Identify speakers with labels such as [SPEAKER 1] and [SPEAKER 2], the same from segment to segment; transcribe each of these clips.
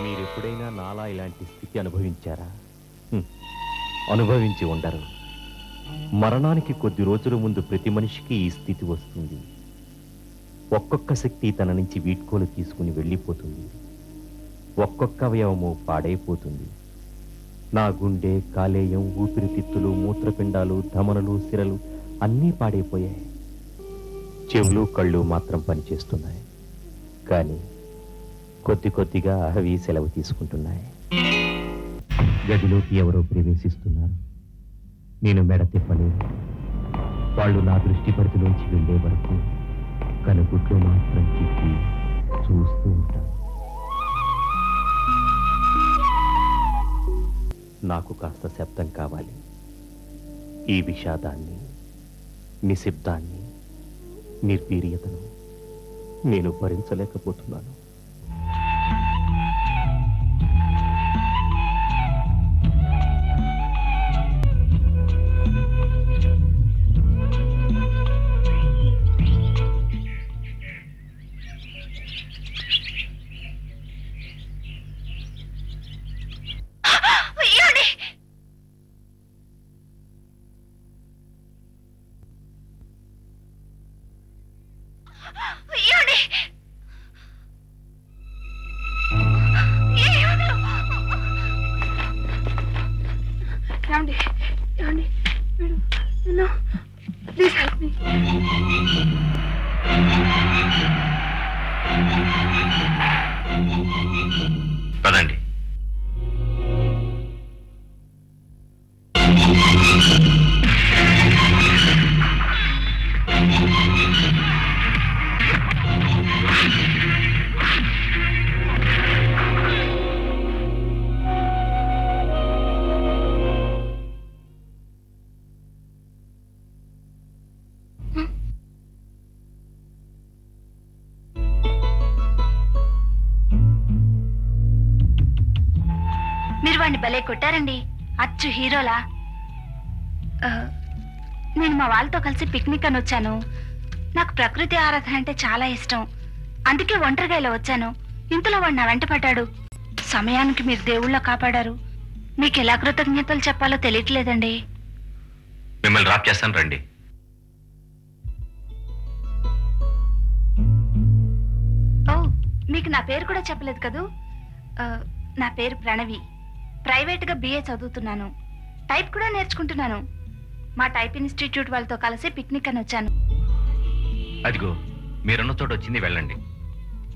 [SPEAKER 1] మీరెప్పుడైనా నాలా ఇలాంటి స్థితి అనుభవించారా? అనుభవించి ఉండరు. మరణానికి కొద్ది రోజుల ముందు ప్రతి మనిషికి ఈ స్థితి వస్తుంది. ఒక్కొక్క శక్తి తన నుంచి వీడ్కోలు తీసుకుని వెళ్ళిపోతుంది. ఒక్కొక్క అవయవము పాడైపోతుంది. నా గుండె, కాలేయం, ఊపిరితిత్తులు, మూత్రపిండాలు, ధమనులు, సిరలు అన్నీ పాడైపోయాయి. చెవులు, కళ్ళు మాత్రం పనిచేస్తున్నాయి. కానీ కొద్ది కొద్దిగా అవి సెలవు తీసుకుంటున్నాయి. గదిలోకి ఎవరో ప్రవేశిస్తున్నారు. నేను మెడ తిప్పలేదు. వాళ్ళు నా దృష్టి పరిధిలోంచి వెళ్ళే వరకు కనుగుడ్లు మాత్రం తిప్పి చూస్తూ ఉంటాను. నాకు కాస్త శబ్దం కావాలి. ఈ విషాదాన్ని, నిశ్శబ్దాన్ని, నిర్వీర్యతను నేను భరించలేకపోతున్నాను.
[SPEAKER 2] పదండి.
[SPEAKER 3] భలే కొట్టారండి, అచ్చు హీరోలా. నేను మా వాళ్ళతో కలిసి పిక్నిక్ అని వచ్చాను. నాకు ప్రకృతి ఆరాధన అంటే చాలా ఇష్టం. అందుకే ఒంటరిగా ఇలా వచ్చాను. ఇంతలో వాడు నా వెంట పడ్డాడు. సమయానికి మీరు దేవుళ్ళ కాపాడారు. మీకు ఎలా కృతజ్ఞతలు చెప్పాలో తెలియట్లేదండి.
[SPEAKER 2] మిమ్మల్ని డ్రాప్ చేస్తాను, రండి.
[SPEAKER 3] ఓ, మీకు నా పేరు కూడా చెప్పలేదు కదూ. నా పేరు ప్రణవి. ప్రైవేట్గా BA చదువుతున్నాను. టైప్ కూడా నేర్చుకుంటున్నాను. మా టైప్ ఇన్స్టిట్యూట్ వాళ్ళతో కలిసి పిక్నిక్ అని వచ్చాను.
[SPEAKER 2] అదిగో మీరున్న చోట వచ్చింది, వెళ్ళండి.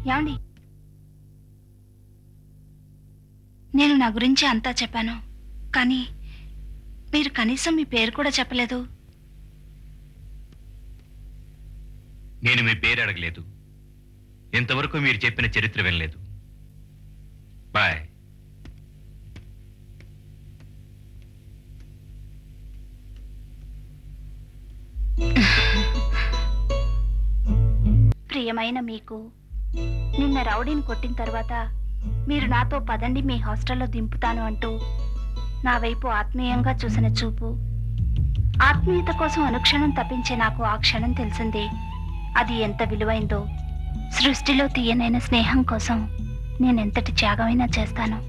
[SPEAKER 3] ఏమండి, నేను నా గురించి అంతా చెప్పాను, కానీ మీరు కనీసం మీ పేరు కూడా చెప్పలేదు.
[SPEAKER 2] నేను మీ పేరు అడగలేదు. ఇంతవరకు మీరు చెప్పిన చరిత్ర వినలేదు. బాయ్.
[SPEAKER 3] ప్రియమైన మీకు, నిన్న రౌడీని కొట్టిన తర్వాత మీరు నాతో పదండి మీ హాస్టల్లో దింపుతాను అంటూ నా వైపు ఆత్మీయంగా చూసిన చూపు, ఆత్మీయత కోసం అనుక్షణం తప్పించే నాకు ఆ క్షణం తెలిసింది అది ఎంత విలువైందో. సృష్టిలో తీయనైన స్నేహం కోసం నేనెంతటి త్యాగమైనా చేస్తాను.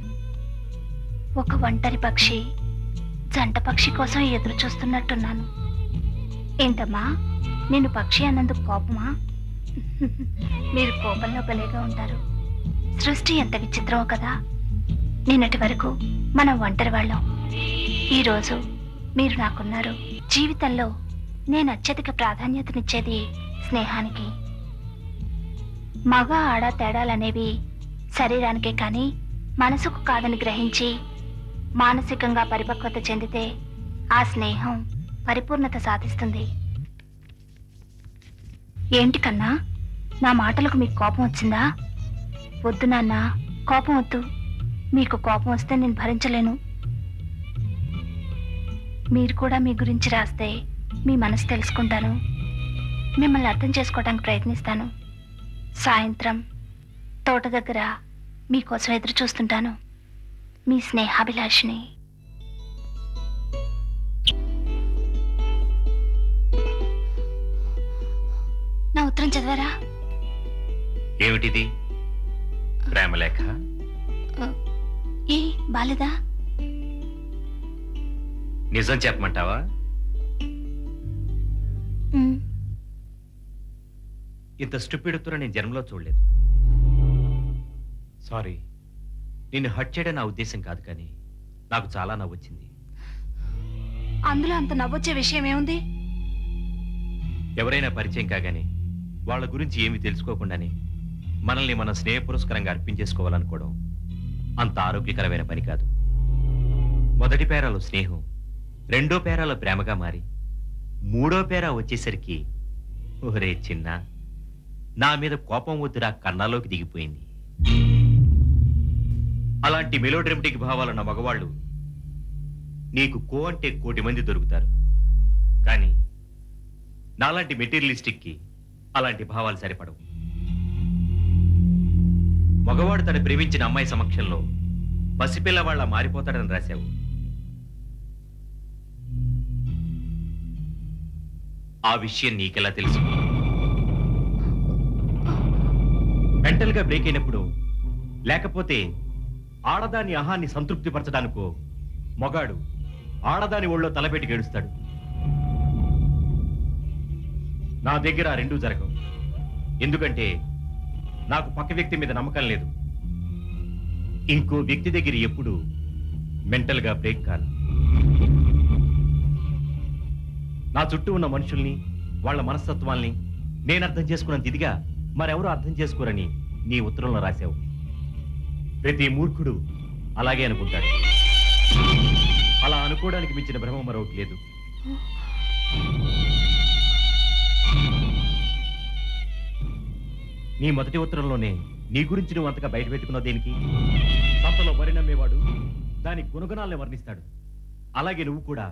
[SPEAKER 3] ఒక ఒంటరి పక్షి జంట పక్షి కోసం ఎదురు చూస్తున్నట్టున్నాను. ఏంటమ్మా, నేను పక్షి అన్నందుకు కోపమా? మీరు కోపంలో భలేగా ఉంటారు. సృష్టి ఎంత విచిత్రమో కదా. నిన్నటి వరకు మనం ఒంటరి వాళ్ళం. ఈరోజు మీరు నాకున్నారు. జీవితంలో నేను అత్యధిక ప్రాధాన్యతనిచ్చేది స్నేహానికి. మగ ఆడ తేడాలనేవి శరీరానికే కానీ మనసుకు కాదని గ్రహించి మానసికంగా పరిపక్వత చెందితే ఆ స్నేహం పరిపూర్ణత సాధిస్తుంది. ఏంటి కన్నా, నా మాటలకు మీకు కోపం వచ్చిందా? వద్దు నాన్న, కోపం వద్దు. మీకు కోపం వస్తే నేను భరించలేను. మీరు కూడా మీ గురించి రాస్తే మీ మనసు తెలుసుకుంటాను, మిమ్మల్ని అర్థం చేసుకోవడానికి ప్రయత్నిస్తాను. సాయంత్రం తోట దగ్గర మీకోసం ఎదురు చూస్తుంటాను. మీ స్నేహాభిలాషిని. నా ఉత్తరం చదివారా?
[SPEAKER 2] ఏమిటిది? ప్రేమలేఖ?
[SPEAKER 3] ఏ బాలేదా?
[SPEAKER 2] నిజం చెప్పమంటావా? ఇంత స్టూపిడ్ ఉత్తరం నేను జన్మలో చూడలేదు. సారీ, నిన్ను హట్ చేయడం నా ఉద్దేశం కాదు, కానీ నాకు చాలా నవ్వొచ్చింది.
[SPEAKER 3] అందులో అంత నవ్వొచ్చే విషయం ఏముంది?
[SPEAKER 2] ఎవరైనా పరిచయం కాగానే వాళ్ళ గురించి ఏమీ తెలుసుకోకుండానే మనల్ని మనం స్నేహ పురస్కరంగా అర్పించేసుకోవాలనుకోవడం అంత ఆరోగ్యకరమైన పని కాదు. మొదటి పేరాలో స్నేహం, రెండో పేరాలో ప్రేమగా మారి, మూడో పేరా వచ్చేసరికి ఓరే చిన్న, నా మీద కోపం వద్దురా కన్నాలోకి దిగిపోయింది. అలాంటి మెలోడ్రమటిక్ భావాలున్న మగవాళ్ళు నీకు కో అంటే 1,000,000 మంది దొరుకుతారు, కానీ నాలాంటి మెటీరియలిస్టిక్కి అలాంటి భావాలు సరిపడవు. మగవాడు తను ప్రేమించిన అమ్మాయి సమక్షంలో పసిపిల్లవాళ్ళ మారిపోతాడని రాశావు. ఆ విషయం నీకెలా తెలుసు? మెంటల్గా బ్రేక్ అయినప్పుడు, లేకపోతే ఆడదాని అహాన్ని సంతృప్తిపరచడానికో మగాడు ఆడదాని ఒళ్ళో తలపెట్టి గెడుస్తాడు. నా దగ్గర ఆ రెండూ జరగవు. ఎందుకంటే నాకు పక్క వ్యక్తి మీద నమ్మకం లేదు. ఇంకో వ్యక్తి దగ్గర ఎప్పుడు మెంటల్గా బ్రేక్ కాను. నా చుట్టూ ఉన్న మనుషుల్ని, వాళ్ళ మనస్తత్వాల్ని నేను అర్థం చేసుకున్నంత ఇదిగా మరెవరూ అర్థం చేసుకోరని నీ ఉత్తరంలో రాశావు. ప్రతి మూర్ఖుడు అలాగే అనుకుంటాడు. అలా అనుకోవడానికి మించిన భ్రమ మరొకటి లేదు. నీ మొదటి ఉత్తరంలోనే నీ గురించి నువ్వు అంతగా బయట పెట్టుకున్నావు దేనికి? సంతలో వరి నమ్మేవాడు దాని గుణగుణాలను వర్ణిస్తాడు. అలాగే నువ్వు కూడా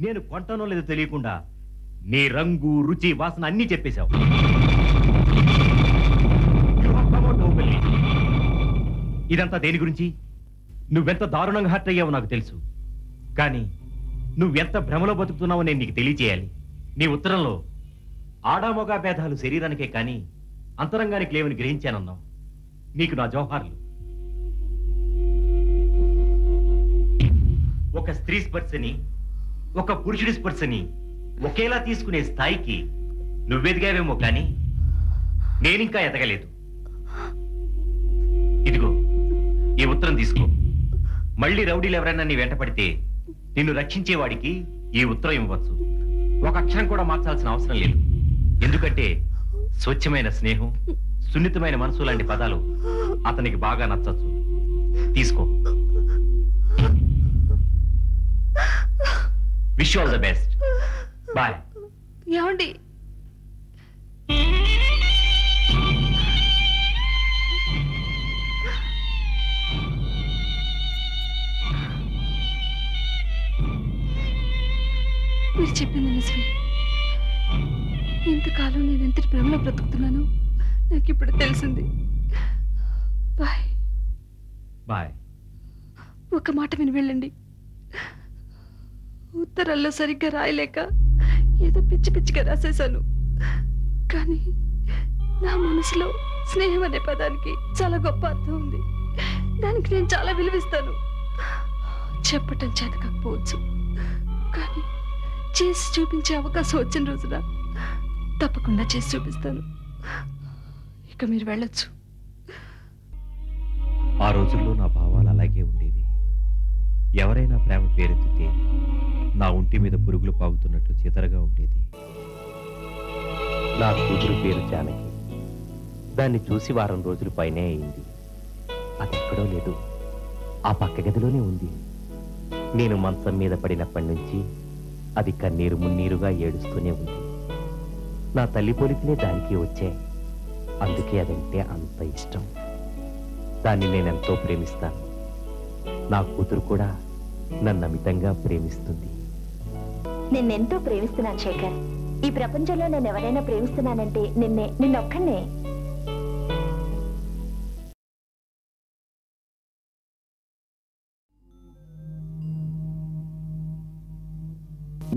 [SPEAKER 2] నేను కొంటానో లేదో తెలియకుండా నీ రంగు, రుచి, వాసన అన్నీ చెప్పేశావు. ఇదంతా దేని గురించి? నువ్వెంత దారుణంగా హర్ట్ అయ్యావో నాకు తెలుసు, కానీ నువ్వెంత భ్రమలో బతుకుతున్నావో నేను నీకు తెలియచేయాలి. నీ ఉత్తరంలో ఆడామొగా భేదాలు శరీరానికే కానీ అంతరంగానికి లేవని గ్రహించానన్నావు. నీకు నా జోహార్లు. ఒక స్త్రీ స్పర్శని, ఒక పురుషుడి స్పర్శని ఒకేలా తీసుకునే స్థాయికి నువ్వెదిగావేమో, కానీ నేనింకా ఎదగలేదు. ఇదిగో ఈ ఉత్తరం తీసుకో. మళ్ళీ రౌడీలు ఎవరైనా నీ వెంట పడితే నిన్ను రక్షించేవాడికి ఈ ఉత్తరం ఇవ్వచ్చు. ఒక అక్షరం కూడా మార్చాల్సిన అవసరం లేదు. ఎందుకంటే స్వచ్ఛమైన స్నేహం, సున్నితమైన మనసు లాంటి పదాలు అతనికి బాగా నచ్చచ్చు. తీసుకో. Wish you all the best. Bye.
[SPEAKER 3] ఏమండి? మీరు చెప్పింది నిజమే. ఇంతకాలం నేను ఎంత ప్రేమలో బ్రతుకుతున్నాను నాకు ఇప్పుడు తెలిసింది. బాయ్.
[SPEAKER 2] బాయ్.
[SPEAKER 3] ఒక మాట విని వెళ్ళండి. ఉత్తరాల్లో సరిగ్గా రాయలేక ఏదో పిచ్చి పిచ్చిగా రాసేశాను, కానీ నా మనసులో స్నేహం అనే పదానికి చాలా గొప్ప అర్థం ఉంది. దానికి నేను చాలా విలువిస్తాను. చెప్పటం చేత కాకపోవచ్చు, కానీ చేసి చూపించే అవకాశం వచ్చిన రోజున తప్పకుండా చేసి చూపిస్తాను. ఇక మీరు వెళ్ళొచ్చు.
[SPEAKER 1] ఆ రోజుల్లో నా భావాలు అలాగే ఉండేవి. ఎవరైనా ప్రేమ పేరెత్తితే నా ఒంటి మీద పురుగులు పాగుతున్నట్లు చితరగా ఉండేది. నా కూతురు పేరు జానకి. దాన్ని చూసి వారం రోజుల పైనే అయింది. అది ఎక్కడో లేదు, ఆ పక్క గదిలోనే ఉంది. నేను మంచం మీద పడినప్పటి నుంచి అది కన్నీరు మున్నీరుగా ఏడుస్తూనే ఉంది. నా తల్లి పోలికలే దానికి వచ్చాయి. అందుకే అదంటే అంత ఇష్టం. దాన్ని నేనెంతో ప్రేమిస్తాను. నా కూతురు కూడా నన్ను అమితంగా ప్రేమిస్తుంది.
[SPEAKER 4] నిన్నెంతో ప్రేమిస్తున్నాను శేఖర్. ఈ ప్రపంచంలో నేను ఎవరైనా ప్రేమిస్తున్నానంటే నిన్నొక్కనే.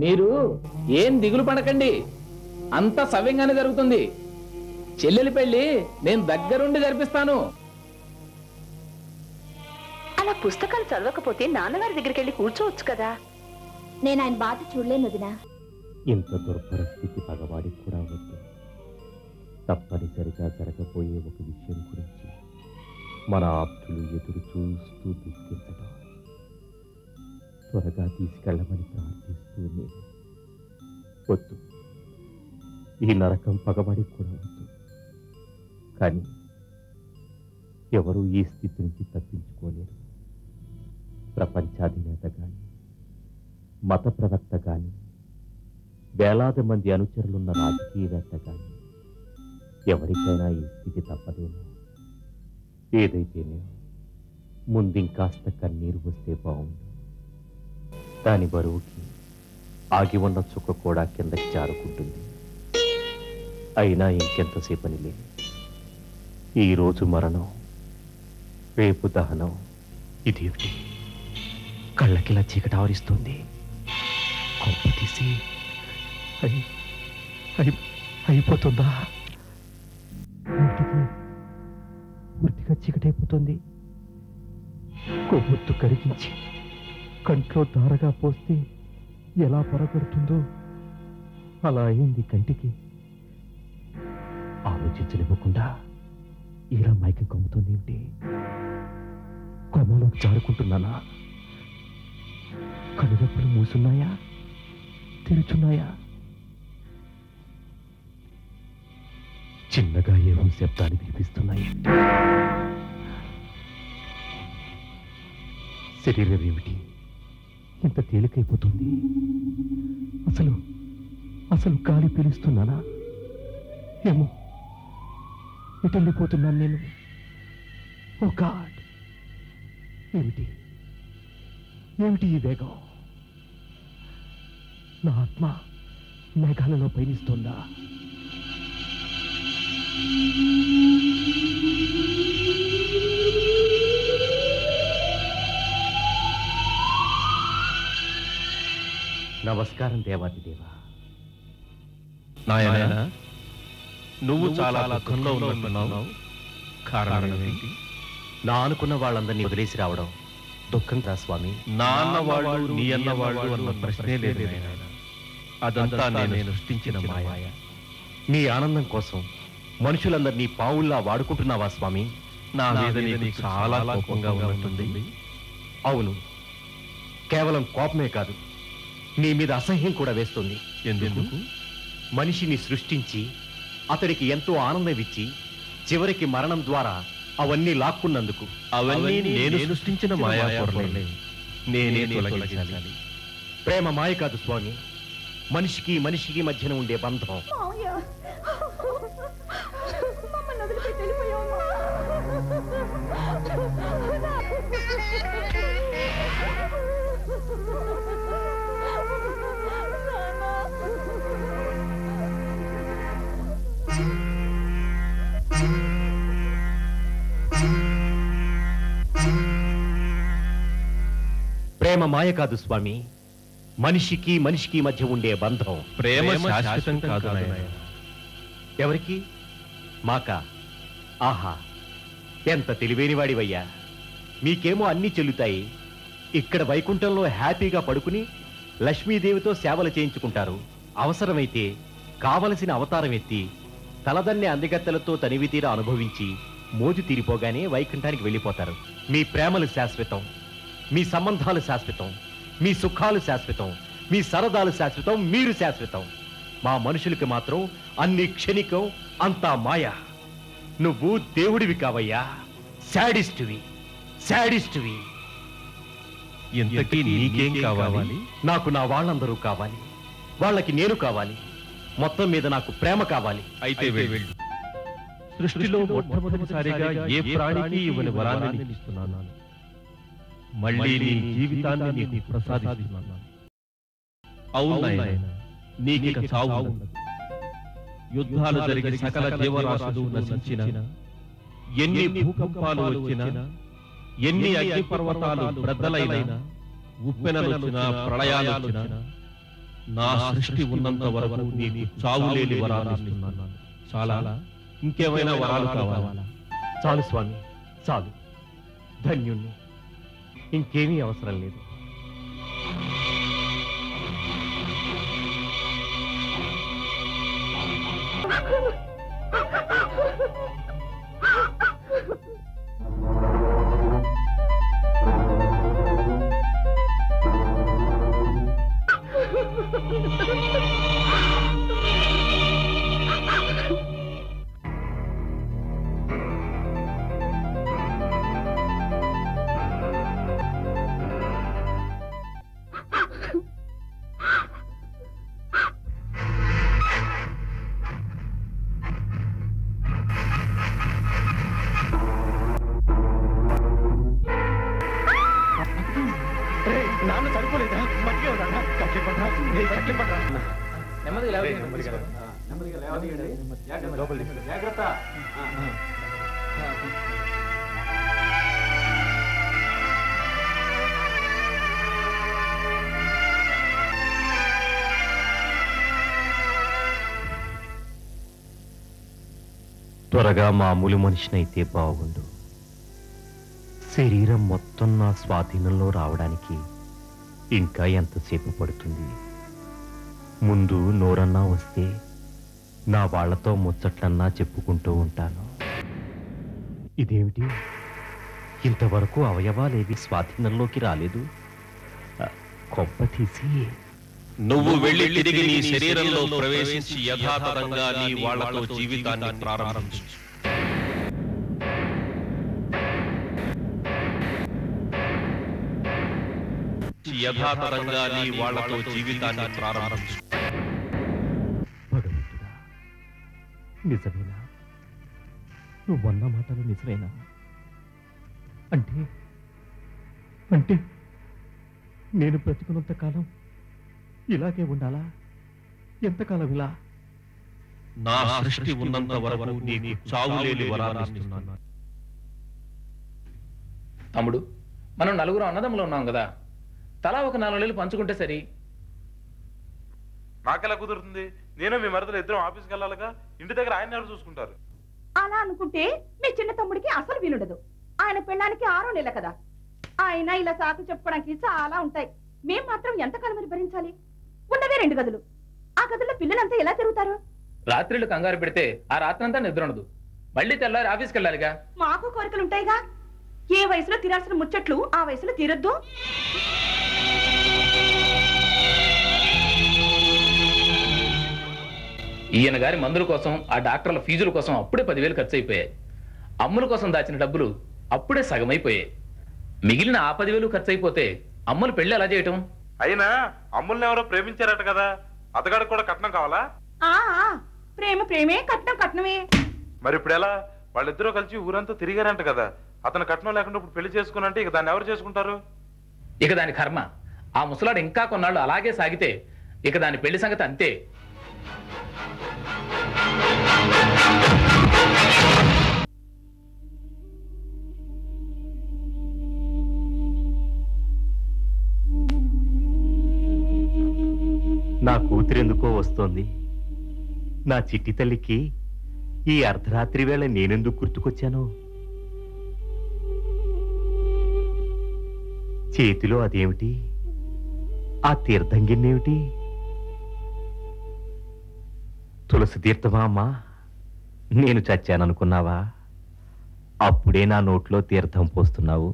[SPEAKER 5] మీరు ఏం దిగులు పడకండి, అంతా సవ్యంగానే జరుగుతుంది. చెల్లెలి పెళ్లి నేను దగ్గరుండి జరిపిస్తాను.
[SPEAKER 4] అలా పుస్తకాలు చదవకపోతే నాన్నగారి దగ్గరికి వెళ్ళి కూర్చోవచ్చు కదా. నేను ఆయన బాధ చూడలేను వదినా.
[SPEAKER 1] ఇంత దుర్భర స్థితి పగవాడికి కూడా వద్దు. తప్పనిసరిగా జరగబోయే ఒక విషయం గురించి మన ఆప్తులు ఎదురు చూస్తూ తీసుకెళ్తాం. త్వరగా తీసుకెళ్ళమని ప్రార్థిస్తూ నేను వద్దు. ఈ నరకం పగవాడికి కూడా వద్దు. కానీ ఎవరూ ఈ స్థితి నుంచి తప్పించుకోలేరు. ప్రపంచాధినేత కానీ, మత ప్రవక్త కానీ, వేలాది మంది అనుచరులున్న రాజకీయవేత్త కానీ ఎవరికైనా ఈ స్థితి తప్పదేమో. ఏదైతేనే ముందింకాస్త కన్నీరు వస్తే బాగుండు. దాని బరువుకి ఆగి ఉన్న చుక్క కూడా కిందకి జారుకుంటుంది. అయినా ఇంకెంతసేపని లేదు. ఈరోజు మరణం, రేపు దహనం. ఇదేమిటి కళ్ళకిలా చీకటి ఆవరిస్తుంది? కొంప తీసి అయిపోతుందా? పూర్తిగా చీకటైపోతుంది. కొవ్వొత్తు కరిగించి కంట్లో దారగా పోస్తే ఎలా పొరగడుతుందో అలా అయింది కంటికి. ఆలోచించనివ్వకుండా ఇలా మైకం కమ్ముతుంది ఏమిటి? కొమ్మలోకి జారుకుంటున్నానా? కనురెప్పలు మూసున్నాయా, తెరుచున్నాయా? చిన్నగా ఏవో శబ్దాలు వినిపిస్తున్నాయి. శరీరం ఏమిటి ఇంత తేలికైపోతుంది? అసలు గాలి పీలుస్తున్నానా ఏమో? ఎటు వెళ్ళిపోతున్నాను నేను? ఓ గాడ్, ఏమిటి ఈ వేగం? నా ఆత్మ మేఘాలలో పయనిస్తోందా? నమస్కారం దేవాది దేవా.
[SPEAKER 6] నాయనా, నువ్వు చాలా దుఃఖంలో ఉన్నట్టున్నావు. కారణం ఏంటి?
[SPEAKER 1] నా అనుకున్న వాళ్ళందరినీ వదిలేసి రావడం దుఃఖం రా స్వామి.
[SPEAKER 6] నా అన్నవాళ్ళు, నీ అన్నవాళ్ళు అన్న ప్రశ్నే లేదు నాయనా. అదంతా నేను సృష్టించిన మాయ.
[SPEAKER 1] నీ ఆనందం కోసం మనుషులందరినీ పావుల్లా వాడుకుంటున్నావా స్వామి?
[SPEAKER 6] నా మీద నీకు చాలా కోపంగా ఉన్నట్టుంది.
[SPEAKER 1] అవును, కేవలం కోపమే కాదు, నీ మీద అసహ్యం కూడా వేస్తుంది.
[SPEAKER 6] ఎందుకు?
[SPEAKER 1] మనిషిని సృష్టించి అతడికి ఎంతో ఆనందం ఇచ్చి చివరికి మరణం ద్వారా అవన్నీ లాక్కున్నందుకు.
[SPEAKER 6] అవన్నీ నేను సృష్టించిన మాయాపొరలే. నేనే తొలగించాలి.
[SPEAKER 1] ప్రేమ మాయ కాదు స్వామి, మనిషికి మధ్యన ఉండే బంధం. ప్రేమ మాయ కాదు స్వామి, మనిషికి మధ్య ఉండే బంధం.
[SPEAKER 6] ప్రేమ శాశ్వతం కాదు నాయనా.
[SPEAKER 1] ఎవరికి? మాకా? ఆహా, ఎంత తెలివైనవాడివయ్యా. మీకేమో అన్నీ చెల్లుతాయి. ఇక్కడ వైకుంఠంలో హ్యాపీగా పడుకుని లక్ష్మీదేవితో సేవలు చేయించుకుంటారు. అవసరమైతే కావలసిన అవతారం ఎత్తి తలదన్నే అందగత్తెలతో తనివి తీర అనుభవించి మోజు తీరిపోగానే వైకుంఠానికి వెళ్ళిపోతారు. మీ ప్రేమలు శాశ్వతం, మీ సంబంధాలు శాశ్వతం, మీ సుఖాలు శాశ్వతం, మీ సరదాలు శాశ్వతం, మీరు శాశ్వతం. మా మనుషులకి మాత్రం అన్ని క్షణికం, అంతా మాయ. నువ్వు దేవుడివి కావయ్యా, శాడిస్టువి.
[SPEAKER 6] ఇంతకీ నీకేం కావాలి?
[SPEAKER 1] నాకు నా వాళ్ళందరూ కావాలి, వాళ్ళకి నేను కావాలి. మొత్తం మీద నాకు ప్రేమ కావాలి.
[SPEAKER 6] అయితే వెళ్ళు. సృష్టిలో మొట్టమొదటిసారిగా ఏ ప్రాణికి ఇవ్వని వరాన్ని నీకు ఇస్తున్నాను. మళ్ళీ నీ జీవితాన్ని నీకు ప్రసాదిస్తున్నాను. అవును నాయనా, నీకిక చావు ఉండదు. యుద్ధాలు జరిగి సకల జీవరాశులు నశించిన, ఎన్ని భూకంపాలు వచ్చినా, ఎన్ని అగ్ని పర్వతాలు బ్రద్దలైనా, ఉప్పెనలొచ్చినా, ప్రళయాలొచ్చినా, నా సృష్టి ఉన్నంత వరకు నీకు చావులేని వరాలు ఇస్తున్నాను. చాలా ఇంకేమైనా వరాలు కావాలా?
[SPEAKER 1] చాలు స్వామి, చాలు. ధన్యుణ్ణి. ఇంకేమీ అవసరం లేదు.
[SPEAKER 5] నాన్న చనిపోలేదా? బతికే ఉన్నాడా? నెమ్మదిగా జాగ్రత్త.
[SPEAKER 1] త్వరగా మామూలు మనిషినైతే బాగుండు. శరీరం మొత్తం నా స్వాధీనంలో రావడానికి ఇంకా ఎంతసేపు పడుతుంది? ముందు నోరన్నా వస్తే నా వాళ్లతో ముచ్చట్లన్నా చెప్పుకుంటూ ఉంటాను. ఇదేమిటి, ఇంతవరకు అవయవాలేవి స్వాధీనంలోకి రాలేదు? కొబ్బ తీసి
[SPEAKER 6] నువ్వు వెళ్ళి తిరిగి నీ శరీరంలో ప్రవేశించి యథాతథంగా నీ వాళ్లతో జీవితాన్ని ప్రారంభించు. యథాతథంగా నీ వాళ్లతో జీవితాన్ని ప్రారంభించు.
[SPEAKER 1] భగవంతుడా, నిజమేనా? నువ్వన్న మాటలు నిజమేనా? అంటే అంటే నేను బ్రతికున్నంత కాలం ఇలాగే ఉండాలా? ఎంతకాలం ఇలా?
[SPEAKER 6] నా సృష్టి ఉన్నంత వరకు నీకు చావులేని వరాలు ఇస్తున్నాను.
[SPEAKER 5] తమ్ముడు, మనం నలుగురు అన్నదమ్ములు ఉన్నాం కదా, తలా ఒక 4 నెలలు పంచుకుంటే సరి.
[SPEAKER 7] నాకెలా కుదురుతుంది? నేను మీ మరదలు ఇద్దరం ఆఫీస్కి వెళ్ళాలిగా. ఇంటి దగ్గర ఆయన ఎవరు చూసుకుంటారు?
[SPEAKER 4] అలా అనుకుంటే మీ చిన్న తమ్ముడికి అసలు వీలుండదు. ఆయన పెళ్ళానికి 6 నెలలు కదా. ఆయన ఇలా సాకు చెప్పుకోవడానికి చాలా ఉంటాయి. మేం మాత్రం ఎంతకాలం భరించాలి? ఉన్నవే 2 గదులు. ఆ గదుల్లో పిల్లలంతా ఎలా తిరుగుతారు?
[SPEAKER 5] రాత్రిళ్ళు కంగారు పెడితే ఆ రాత్రంతా నిద్ర ఉండదు. మళ్ళీ తెల్లారి ఆఫీస్కి వెళ్ళాలిగా.
[SPEAKER 4] మాకు కోరికలు ఉంటాయిగా. ఏ వయసులో తీరాల్సిన ముచ్చట్లు ఆ వయసులో తీరొద్దు.
[SPEAKER 5] ఈయన గారి మందుల కోసం, ఆ డాక్టర్ల ఫీజుల కోసం అప్పుడే 10,000 ఖర్చు అయిపోయాయి. అమ్ముల కోసం దాచిన డబ్బులు అప్పుడే సగమైపోయాయి. మిగిలిన ఆ 10,000 ఖర్చు అయిపోతే అమ్ములు పెళ్లి ఎలా చేయటం?
[SPEAKER 7] అయినా అమ్ముల్ని ఎవరో ప్రేమించారట కదా, అతగాడికి కూడా కట్నం కావాలా?
[SPEAKER 4] ప్రేమ ప్రేమే, కట్నం కట్నమే.
[SPEAKER 7] మరి ఇప్పుడు ఎలా? వాళ్ళిద్దరూ కలిసి ఊరంతా తిరిగారంట కదా. అతను కట్నం లేకుండా ఇప్పుడు పెళ్లి చేసుకున్నంటే ఇక దాన్ని ఎవరు చేసుకుంటారు?
[SPEAKER 5] ఇక దాని కర్మ. ఆ ముసలాడు ఇంకా కొన్నాళ్ళు అలాగే సాగితే ఇక దాని పెళ్లి సంగతి అంతే.
[SPEAKER 1] నా కూతురెందుకో వస్తోంది. నా చిట్టి తల్లికి ఈ అర్ధరాత్రి వేళ నేనెందుకు గుర్తుకొచ్చాను? చేతిలో అదేమిటి? ఆ తీర్థంగిన్నేమిటి? తులసి తీర్థమా అమ్మా? నేను చచ్చాననుకున్నావా? అప్పుడే నా నోట్లో తీర్థం పోస్తున్నావు.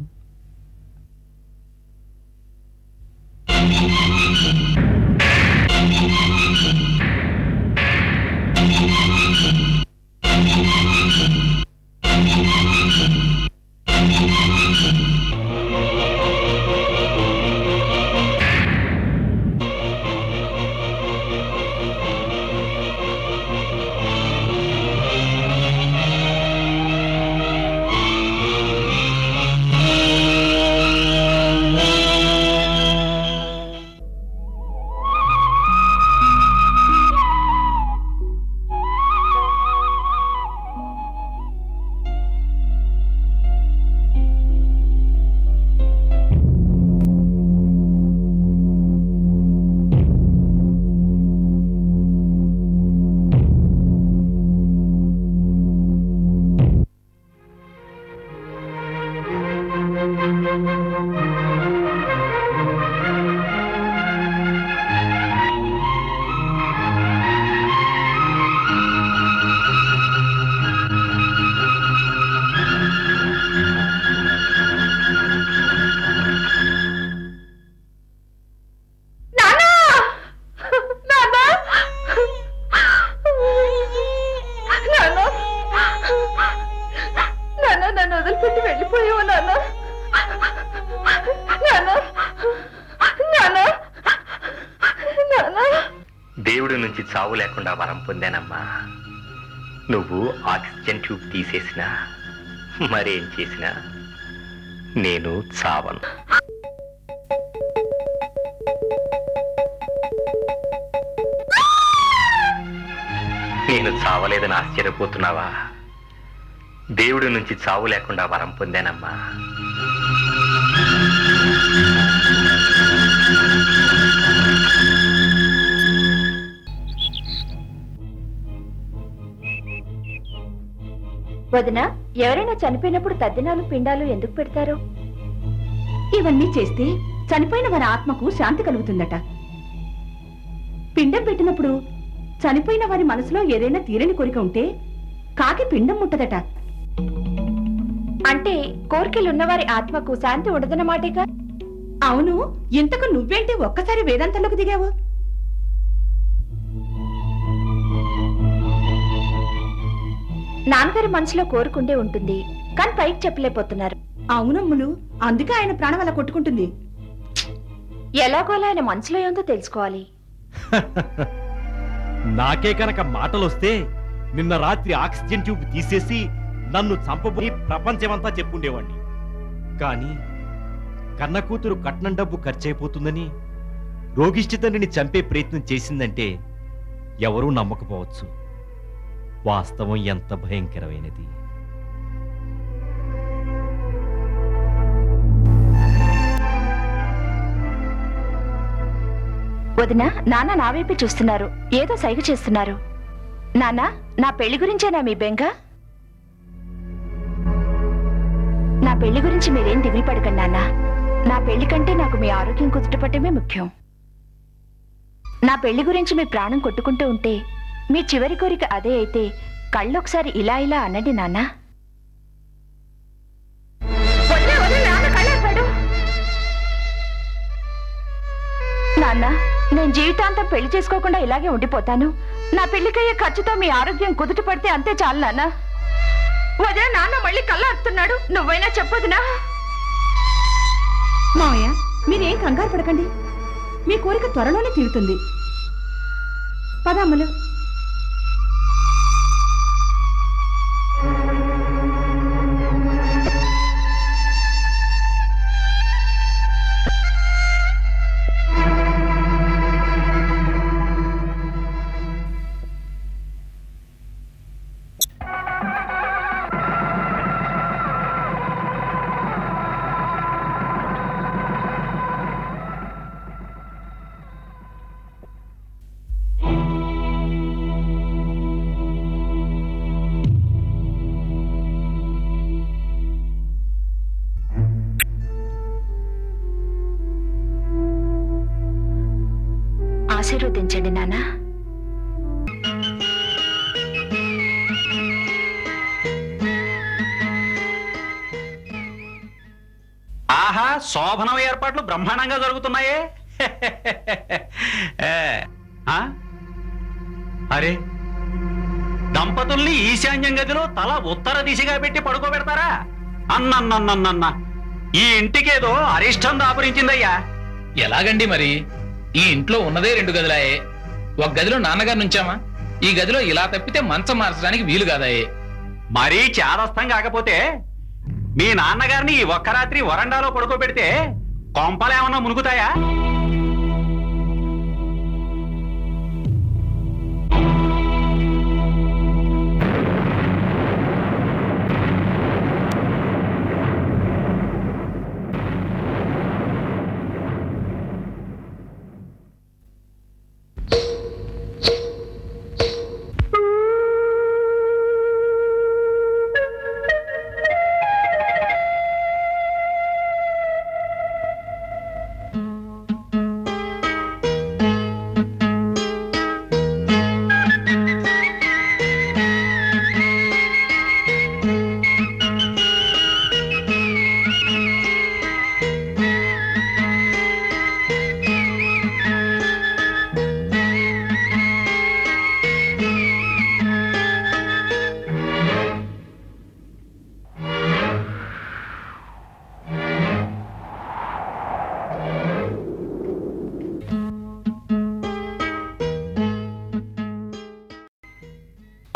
[SPEAKER 1] దేవుడి నుంచి చావు లేకుండా వరం పొందానమ్మా. నువ్వు ఆక్సిజన్ ట్యూబ్ తీసేసినా మరేం చేసినా నేను చావను. నేను చావలేదని ఆశ్చర్యపోతున్నావా? దేవుడి నుంచి చావు లేకుండా వరం పొందానమ్మా.
[SPEAKER 4] వదిన, ఎవరైనా చనిపోయినప్పుడు తద్దినాలు పిండాలు ఎందుకు పెడతారు? ఇవన్నీ చేస్తే చనిపోయిన వారి ఆత్మకు శాంతి కలుగుతుందట. పిండం పెట్టినప్పుడు చనిపోయిన వారి మనసులో ఏదైనా తీరని కోరిక ఉంటే కాకి పిండం ముట్టదట. అంటే కోరికలున్నవారి ఆత్మకు శాంతి ఉండదన్నమాటేగా? అవును. ఇంతకు నువ్వేంటి ఒక్కసారి వేదాంతంలోకి దిగావు? నాన్నగారి మనసులో కోరుకుంటే ఉంటుంది, కానీ పైకి చెప్పలేకపోతున్నారు. అవునమ్ములు, అందుకే ఆయన ప్రాణం అలా కొట్టుకుంటుంది. ఎలాగోలా ఆయన మనసులో ఏందో తెలుసుకోవాలి.
[SPEAKER 1] నాకే కనుక మాటలొస్తే నిన్న రాత్రి ఆక్సిజన్ ట్యూబ్ తీసేసి నన్ను చంపబోయి ప్రపంచమంతా చెప్పుండేవాణ్ణి. కానీ కన్న కూతురు కట్నం డబ్బు ఖర్చయిపోతుందని రోగిష్టి తండ్రిని చంపే ప్రయత్నం చేసిందంటే ఎవరూ నమ్మకపోవచ్చు. వాస్తవం ఎంత భయంకరమైనది.
[SPEAKER 4] వదిన, నాన్న నా వైపే చూస్తున్నారు, ఏదో సైగ చేస్తున్నారు. నాన్న, నా పెళ్లి గురించేనా మీ బెంగ? నా పెళ్లి గురించి మీరేం దిగులు పడకండి నాన్న. నా పెళ్లి కంటే నాకు మీ ఆరోగ్యం కుదుటపట్టమే ముఖ్యం. నా పెళ్లి గురించి మీ ప్రాణం కొట్టుకుంటూ ఉంటే మీ చివరి కోరిక అదే అయితే కళ్ళొకసారి ఇలా ఇలా అనండి నాన్న. నాన్న, నేను జీవితాంతం పెళ్లి చేసుకోకుండా ఇలాగే ఉండిపోతాను. నా పెళ్లికయ్యే ఖర్చుతో మీ ఆరోగ్యం కుదుట పడితే అంతే చాలు నాన్న. వదిన, నాన్న మళ్ళీ కళ్ళాడుతున్నాడు, నువ్వైనా చెప్పదునా? మావయ్య, మీరేం కంగారు పడకండి, మీ కోరిక త్వరలోనే తీరుతుంది. పదమ్మలు. ఆశీర్వదించండి నాన్న.
[SPEAKER 8] ఆహా, శోభనం ఏర్పాట్లు బ్రహ్మాండంగా జరుగుతున్నాయే. అరే, దంపతుల్ని ఈశాన్యం గదిలో తల ఉత్తర దిశగా పెట్టి పడుకోబెడతారా? అన్నన్నన్నన్న, ఈ ఇంటికేదో అరిష్టం దాపురించిందయ్యా.
[SPEAKER 5] ఎలాగండి మరి? ఈ ఇంట్లో ఉన్నదే 2 గదులాయే. ఒక గదిలో నాన్నగారు నుంచామా, ఈ గదిలో ఇలా తప్పితే మంచం మార్చడానికి వీలు కాదాయే.
[SPEAKER 8] మరీ చాదస్తం కాకపోతే మీ నాన్నగారిని ఈ ఒక్క రాత్రి వరండాలో పడుకోబెడితే కొంపలేమన్నా మునుగుతాయా?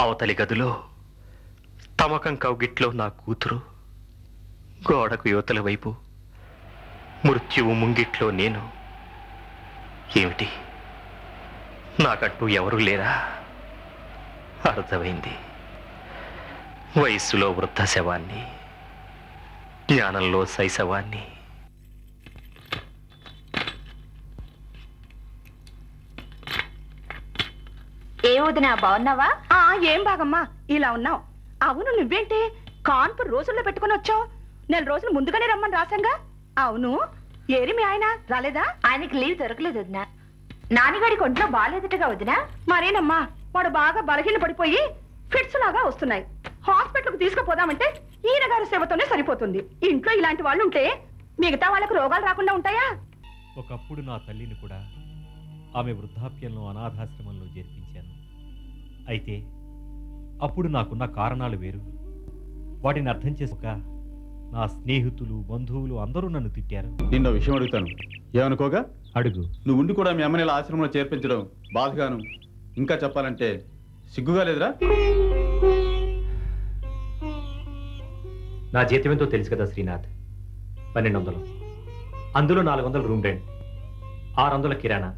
[SPEAKER 1] అవతలి గదిలో తమకం కౌగిట్లో నా కూతురు, గోడకు యువతల వైపు మృత్యువు ముంగిట్లో నేను. ఏమిటి, నాకంటూ ఎవరూ లేరా? అర్థమైంది. వయస్సులో వృద్ధ శవాన్ని, జ్ఞానంలో శైశవాన్ని.
[SPEAKER 3] ఏ వదినా, బాగున్నావా?
[SPEAKER 4] ఏం బాగమ్మా, ఇలా ఉన్నావు. అవును, నువ్వేంటి కాన్పూర్ రోజుల్లో పెట్టుకుని వచ్చావు? 4 రోజులు ముందుగానే రమ్మని రాశాంగా. అవును, ఏరి మీ ఆయన రాలేదా?
[SPEAKER 3] ఆయనకి లీవ్ దొరకలేదు వదినా. నాన్నగాడికి ఒంట్లో బాగాలేదటగా వదినా.
[SPEAKER 4] మరేనమ్మా, వాడు బాగా బలహీన పడిపోయి ఫిట్స్ లాగా వస్తున్నాయి. హాస్పిటల్కి తీసుకుపోదామంటే ఈయన గారి సేవతోనే సరిపోతుంది. ఇంట్లో ఇలాంటి వాళ్ళు ఉంటే మిగతా వాళ్ళకు రోగాలు రాకుండా ఉంటాయా?
[SPEAKER 1] ఒకప్పుడు నా తల్లిని కూడా ఆమె వృద్ధాప్యంలో అనాథాశ్రమంలో చేర్పించాను. అయితే అప్పుడు నాకున్న కారణాలు వేరు. వాటిని అర్థం చేసుకోక నా స్నేహితులు, బంధువులు అందరూ నన్ను తిట్టారు.
[SPEAKER 9] నిన్న విషయం అడుగుతాను, ఏమనుకోగా?
[SPEAKER 1] అడుగు.
[SPEAKER 9] నువ్వు ఉండి కూడా మీ అమ్మని ఇలా ఆశ్రమంలో చేర్పించడం బాధగాను, ఇంకా చెప్పాలంటే సిగ్గుగా లేదురా?
[SPEAKER 1] నా జీతం ఎంతో తెలుసు కదా శ్రీనాథ్, 1200. అందులో 400 రూమ్ రెంట్, 600 కిరాణా,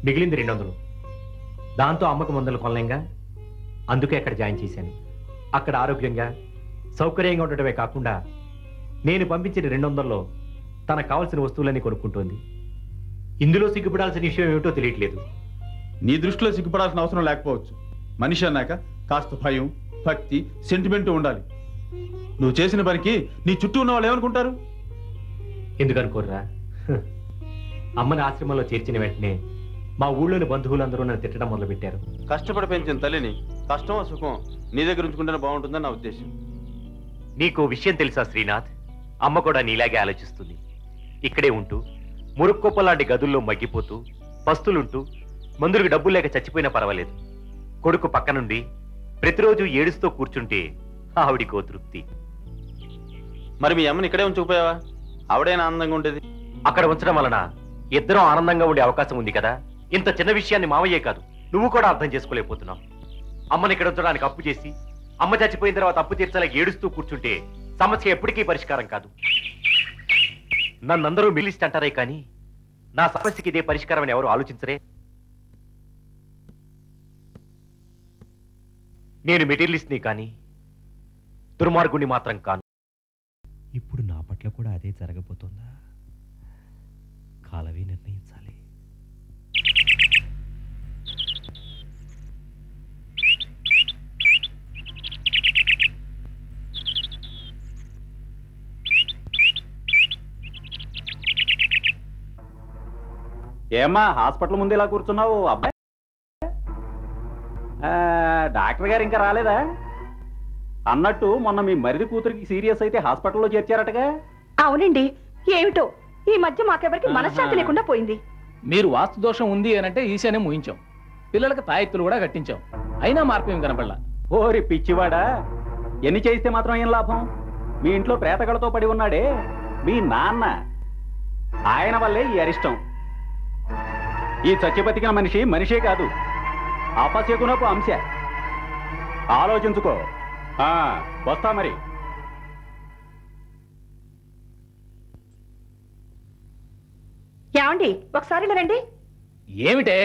[SPEAKER 1] మిగిలింది 200. దాంతో అమ్మకు మందులు కొనలేంగా, అందుకే అక్కడ జాయిన్ చేశాను. అక్కడ ఆరోగ్యంగా సౌకర్యంగా ఉండటమే కాకుండా నేను పంపించిన 200లో తనకు కావాల్సిన వస్తువులన్నీ కొనుక్కుంటోంది. ఇందులో సిగ్గుపడాల్సిన విషయం ఏమిటో తెలియట్లేదు.
[SPEAKER 9] నీ దృష్టిలో సిగ్గుపడాల్సిన అవసరం లేకపోవచ్చు. మనిషి అన్నాక కాస్త భయం, భక్తి, సెంటిమెంట్ ఉండాలి. నువ్వు చేసిన పనికి నీ చుట్టూ ఉన్న వాళ్ళు ఏమనుకుంటారు?
[SPEAKER 1] ఎందుకనుకోర్రా? అమ్మని ఆశ్రమంలో చేర్చిన వెంటనే మా ఊళ్ళోని బంధువులందరూ నన్ను తిట్టడం మొదలుపెట్టారు.
[SPEAKER 9] కష్టపడి పెంచిన తల్లిని కష్టం సుఖం నీ దగ్గర ఉంచుకుంటేనే బాగుంటుందని నా ఉద్దేశం.
[SPEAKER 1] నీకు విషయం తెలుసా శ్రీనాథ్, అమ్మ కూడా నీలాగే ఆలోచిస్తుంది. ఇక్కడే ఉంటూ మురుక్కొప్ప లాంటి గదుల్లో మగ్గిపోతూ పస్తులుంటూ మందులకు డబ్బులు లేక చచ్చిపోయినా పర్వాలేదు. కొడుకు పక్క నుండి ప్రతిరోజు ఏడుస్తూ కూర్చుంటే ఆవిడికో తృప్తి.
[SPEAKER 9] మరి మీ అమ్మని ఇక్కడే ఉంచుకుపోయావా? ఆవిడైనా ఆనందంగా ఉండేది.
[SPEAKER 1] అక్కడ ఉంచడం వలన ఇద్దరం ఆనందంగా ఉండే అవకాశం ఉంది కదా. ఇంత చిన్న విషయాన్ని మావయ్యే కాదు, నువ్వు కూడా అర్థం చేసుకోలేకపోతున్నావు. అమ్మని ఇక్కడ ఉంచడానికి అప్పు చేసి అమ్మ చచ్చిపోయిన తర్వాత అప్పు తీర్చలేక ఏడుస్తూ కూర్చుంటే సమస్య ఎప్పటికీ పరిష్కారం కాదు. నన్నందరూ మిలిస్ట్ అంటారే కానీ నా సమస్యకి ఇదే పరిష్కారం అని ఎవరు ఆలోచించరే. నేను మెటీరియలిస్ట్ని కానీ దుర్మార్గుని మాత్రం కాను. ఇప్పుడు నా పట్ల కూడా అదే జరగబోతోందా? కాలమే నిర్ణయించాలి.
[SPEAKER 8] ఏమ్మా హాస్పిటల్ ముందు ఇలా కూర్చున్నావు? అబ్బాయి డాక్టర్ గారు ఇంకా రాలేదా? అన్నట్టు మొన్న మీ మరిది కూతురికి సీరియస్ అయితే హాస్పిటల్లో చేర్చారటగా?
[SPEAKER 4] అవునండి, ఏమిటో ఈ మధ్య మాకెవరికి మనశ్శాంతి లేకుండా పోయింది.
[SPEAKER 5] మీరు వాస్తు దోషం ఉంది అనంటే ఈశాన్యం ముయించాం, పిల్లలకు తాయెత్తులు కూడా కట్టించాం, అయినా మార్పు ఏం కనపడలా.
[SPEAKER 8] ఓరి పిచ్చివాడా, ఎన్ని చేస్తే మాత్రం ఏం లాభం? మీ ఇంట్లో ప్రేతగడతో పడి ఉన్నాడే మీ నాన్న, ఆయన వల్లే ఈ అరిష్టం. ఈ చచ్చిబతికిన మనిషి మనిషే కాదు, అపశకునపు అంశ. ఆలోచించుకో. వస్తా మరి.
[SPEAKER 4] ఏమండి, ఒకసారి రండి.
[SPEAKER 5] ఏమిటే?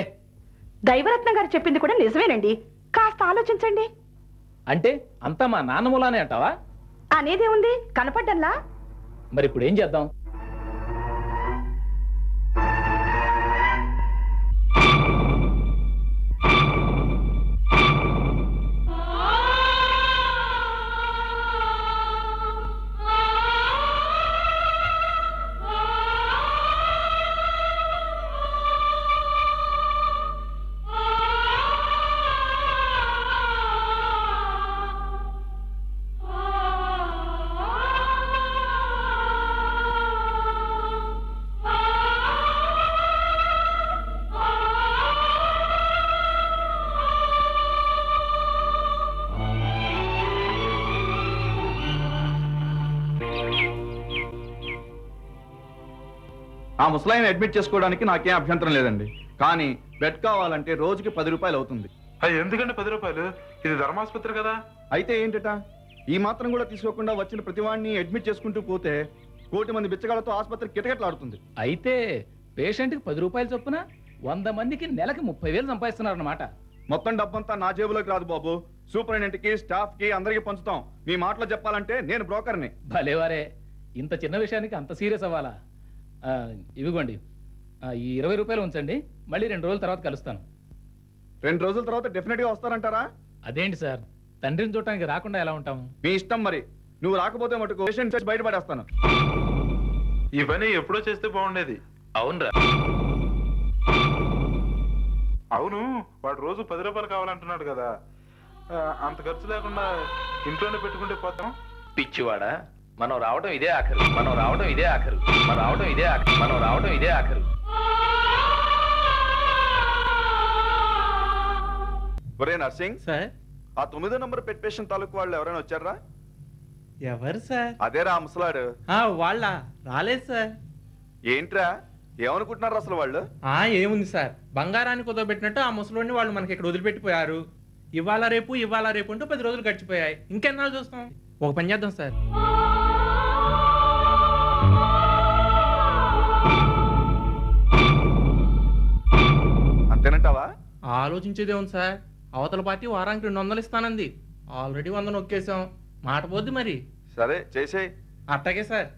[SPEAKER 4] దైవరత్నం గారు చెప్పింది కూడా నిజమేనండి, కాస్త ఆలోచించండి.
[SPEAKER 5] అంటే అంతా మా నాన్న మూలానే అంటావా?
[SPEAKER 4] అనేదే ఉంది, కనపడ్డల్లా.
[SPEAKER 5] మరి ఇప్పుడు ఏం చేద్దాం?
[SPEAKER 9] ఆ ముసలాయిని అడ్మిట్ చేసుకోవడానికి నాకేం అభ్యంతరం లేదండి, కానీ బెడ్ కావాలంటే రోజుకి 10 రూపాయలు అవుతుంది.
[SPEAKER 7] అది ఎందుకంటే 10 రూపాయలు? ఇది ధర్మాసుపత్రి కదా.
[SPEAKER 10] అయితే ఏంటట, ఈ మాత్రం కూడా తీసుకోకుండా వచ్చిన ప్రతివాడిని అడ్మిట్ చేసుకుంటూ పోతే 1 కోటి మంది బిచ్చగాళ్ళతో ఆసుపత్రి కిటకిటలాడుతుంది.
[SPEAKER 5] అయితే పేషెంట్కి 10 రూపాయలు చొప్పున 100 మందికి నెలకి 30,000 సంపాదిస్తున్నారు అన్నమాట.
[SPEAKER 10] మొత్తం డబ్బంతా నా జేబులోకి రాదు బాబు. సూపరింటెండెంట్కి, స్టాఫ్కి అందరికీ పంచుతాం. మీ మాటలో చెప్పాలంటే నేను బ్రోకర్ని.
[SPEAKER 5] భలేవారే, ఇంత చిన్న విషయానికి అంత సీరియస్ అవ్వాలా? ఇవిగోండి, ఈ 20 రూపాయలు ఉంచండి. మళ్ళీ 2 రోజుల తర్వాత కలుస్తాను.
[SPEAKER 10] 2 రోజుల తర్వాత డెఫినెట్గా వస్తారంటారా?
[SPEAKER 5] అదేంటి సార్, తండ్రిని చూడటానికి రాకుండా ఎలా ఉంటాము?
[SPEAKER 10] మీ ఇష్టం మరి. నువ్వు రాకపోతే మటుకు పేషెంట్ చేసి బయటపడేస్తాను.
[SPEAKER 7] ఈ పని ఎప్పుడో చేస్తే బాగుండేది.
[SPEAKER 5] అవునరా.
[SPEAKER 7] అవును, వాడు రోజు 10 రూపాయలు కావాలంటున్నాడు కదా. అంత ఖర్చు లేకుండా ఇంట్లోనే పెట్టుకుంటే పోతాం.
[SPEAKER 5] పిచ్చివాడా, మనం రావడం ఇదే ఆఖరు, మనం రావడం ఇదే ఆఖరు, మనం రావడం ఇదే ఆఖరు, మనం రావడం ఇదే ఆఖరు.
[SPEAKER 10] ఒరే నర్సింగ్
[SPEAKER 11] సార్,
[SPEAKER 10] ఆ 9వ నంబర్ పెట్ పేషెంట్ తాలూకు వాళ్ళు ఎవరైనా వచ్చారా?
[SPEAKER 11] ఎవరు సార్?
[SPEAKER 10] అదేరా ముసలాడు.
[SPEAKER 11] వాళ్ళ రాలేదు సార్.
[SPEAKER 10] ఏంట్రా, ఏమనుకుంటున్నారు అసలు వాళ్ళు?
[SPEAKER 11] ఏముంది సార్, బంగారాన్ని కుదవబెట్టినట్టు ఆ ముసలోని వాళ్ళు మనకి ఇక్కడ వదిలిపెట్టిపోయారు. ఇవాళ రేపు అంటూ 10 రోజులు గడిచిపోయాయి. ఇంకెన్నాళ్ళు చూస్తాం? ఒక పని చేద్దాం సార్.
[SPEAKER 10] అంతేనంటావా?
[SPEAKER 11] ఆలోచించేదే ఉంది సార్. అవతల పార్టీ వారానికి 200 ఇస్తానంది. ఆల్రెడీ 100 నొక్కేసాం. మాట పోద్ది మరి.
[SPEAKER 10] సరే చేసేయ్.
[SPEAKER 11] అట్టాగే సార్.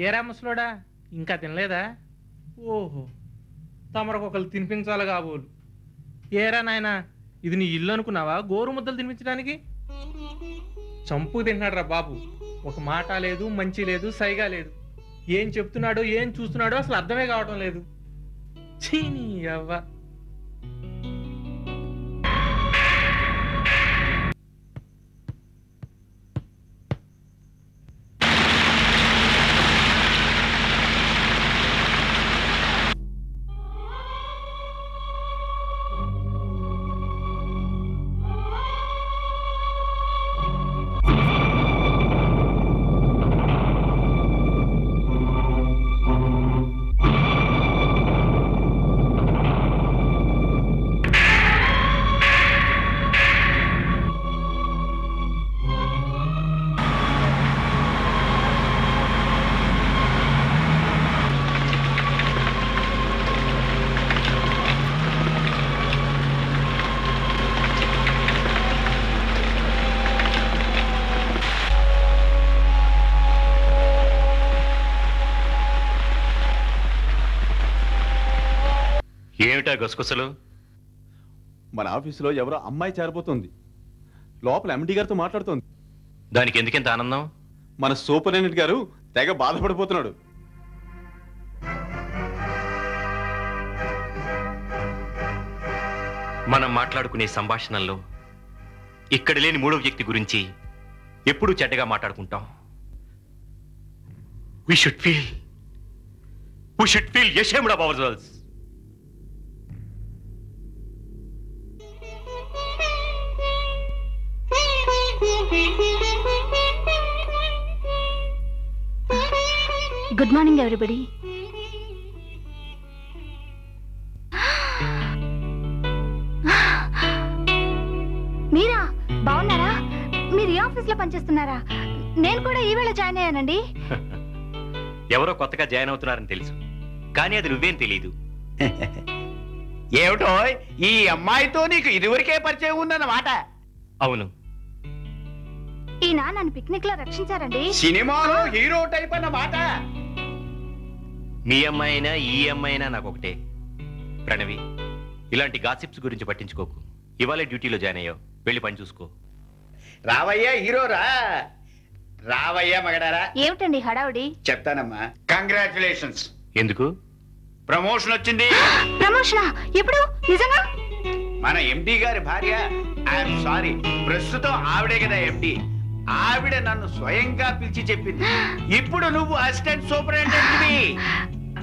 [SPEAKER 11] ఏరా ముసలోడా, ఇంకా తినలేదా? ఓహో, తమరకు ఒకరు తినిపించాలి కాబోలు. ఏరా నాయనా, ఇది నీ ఇల్లు అనుకున్నావా గోరు ముద్దలు తినిపించడానికి? చంపు తింటున్నాడు రా బాబు. ఒక మాట లేదు, మంచి లేదు, సైగా లేదు. ఏం చెప్తున్నాడో ఏం చూస్తున్నాడో అసలు అర్థమే కావటం లేదు. చీనీ అవ్వ.
[SPEAKER 2] ఏమిటా గొసగొసలు?
[SPEAKER 9] మన ఆఫీసులో ఎవరో అమ్మాయి చేరబోతోంది. లోపల ఎండి గారితో మాట్లాడుతోంది.
[SPEAKER 2] దానికి ఎందుకింత ఆనందం?
[SPEAKER 9] మన సూపరింటెండెంట్ గారు తెగ బాధపడిపోతున్నాడు.
[SPEAKER 2] మనం మాట్లాడుకునే సంభాషణల్లో ఇక్కడ లేని మూడో వ్యక్తి గురించి ఎప్పుడూ చెడ్డగా మాట్లాడుకుంటాం. We should feel ashamed of ourselves.
[SPEAKER 3] Good morning everybody. Office లో పనిచేస్తున్నారా? నేను కూడా ఈవేళ జాయిన్ అయ్యానండి.
[SPEAKER 2] ఎవరో కొత్తగా జాయిన్ అవుతున్నారని తెలుసు, కానీ అది నువ్వేం తెలీదు.
[SPEAKER 12] ఏమిటో ఈ అమ్మాయితో నీకు ఇదివరకే పరిచయం ఉందన్నమాట.
[SPEAKER 2] అవును,
[SPEAKER 3] ఈయన నన్ను పిక్నిక్ లో రక్షించారండి.
[SPEAKER 12] సినిమాలో హీరో టైప్ అన్నమాట.
[SPEAKER 2] మీ అమ్మాయి అయినా ఈ అమ్మాయి అయినా నాకు ఒకటే. ప్రణవి, ఇలాంటి గాసిప్స్ గురించి పట్టించుకోకు. ఇవాళ డ్యూటీలో జాయిన్ అయ్యావు, వెళ్ళి పని చూసుకో.
[SPEAKER 12] రావయ్యా హీరోరా, రావయ్యా మగడారా.
[SPEAKER 3] ఏమిటండి హడావుడి?
[SPEAKER 12] చెప్తానమ్మా. కంగ్రాచులేషన్స్.
[SPEAKER 2] ఎందుకు?
[SPEAKER 12] ప్రమోషన్ వచ్చింది.
[SPEAKER 3] ప్రమోషనా? ఎప్పుడు? నిజంగా?
[SPEAKER 12] మన ఎండి గారి భార్య, ఐఎమ్ సారీ, ప్రస్తుతం ఆవిడే కదా ఎండి, ఆవిడ నన్ను స్వయంగా పిలిచి చెప్పింది, ఇప్పుడు నువ్వు అసిస్టెంట్ సూపరింటెండెంట్వి.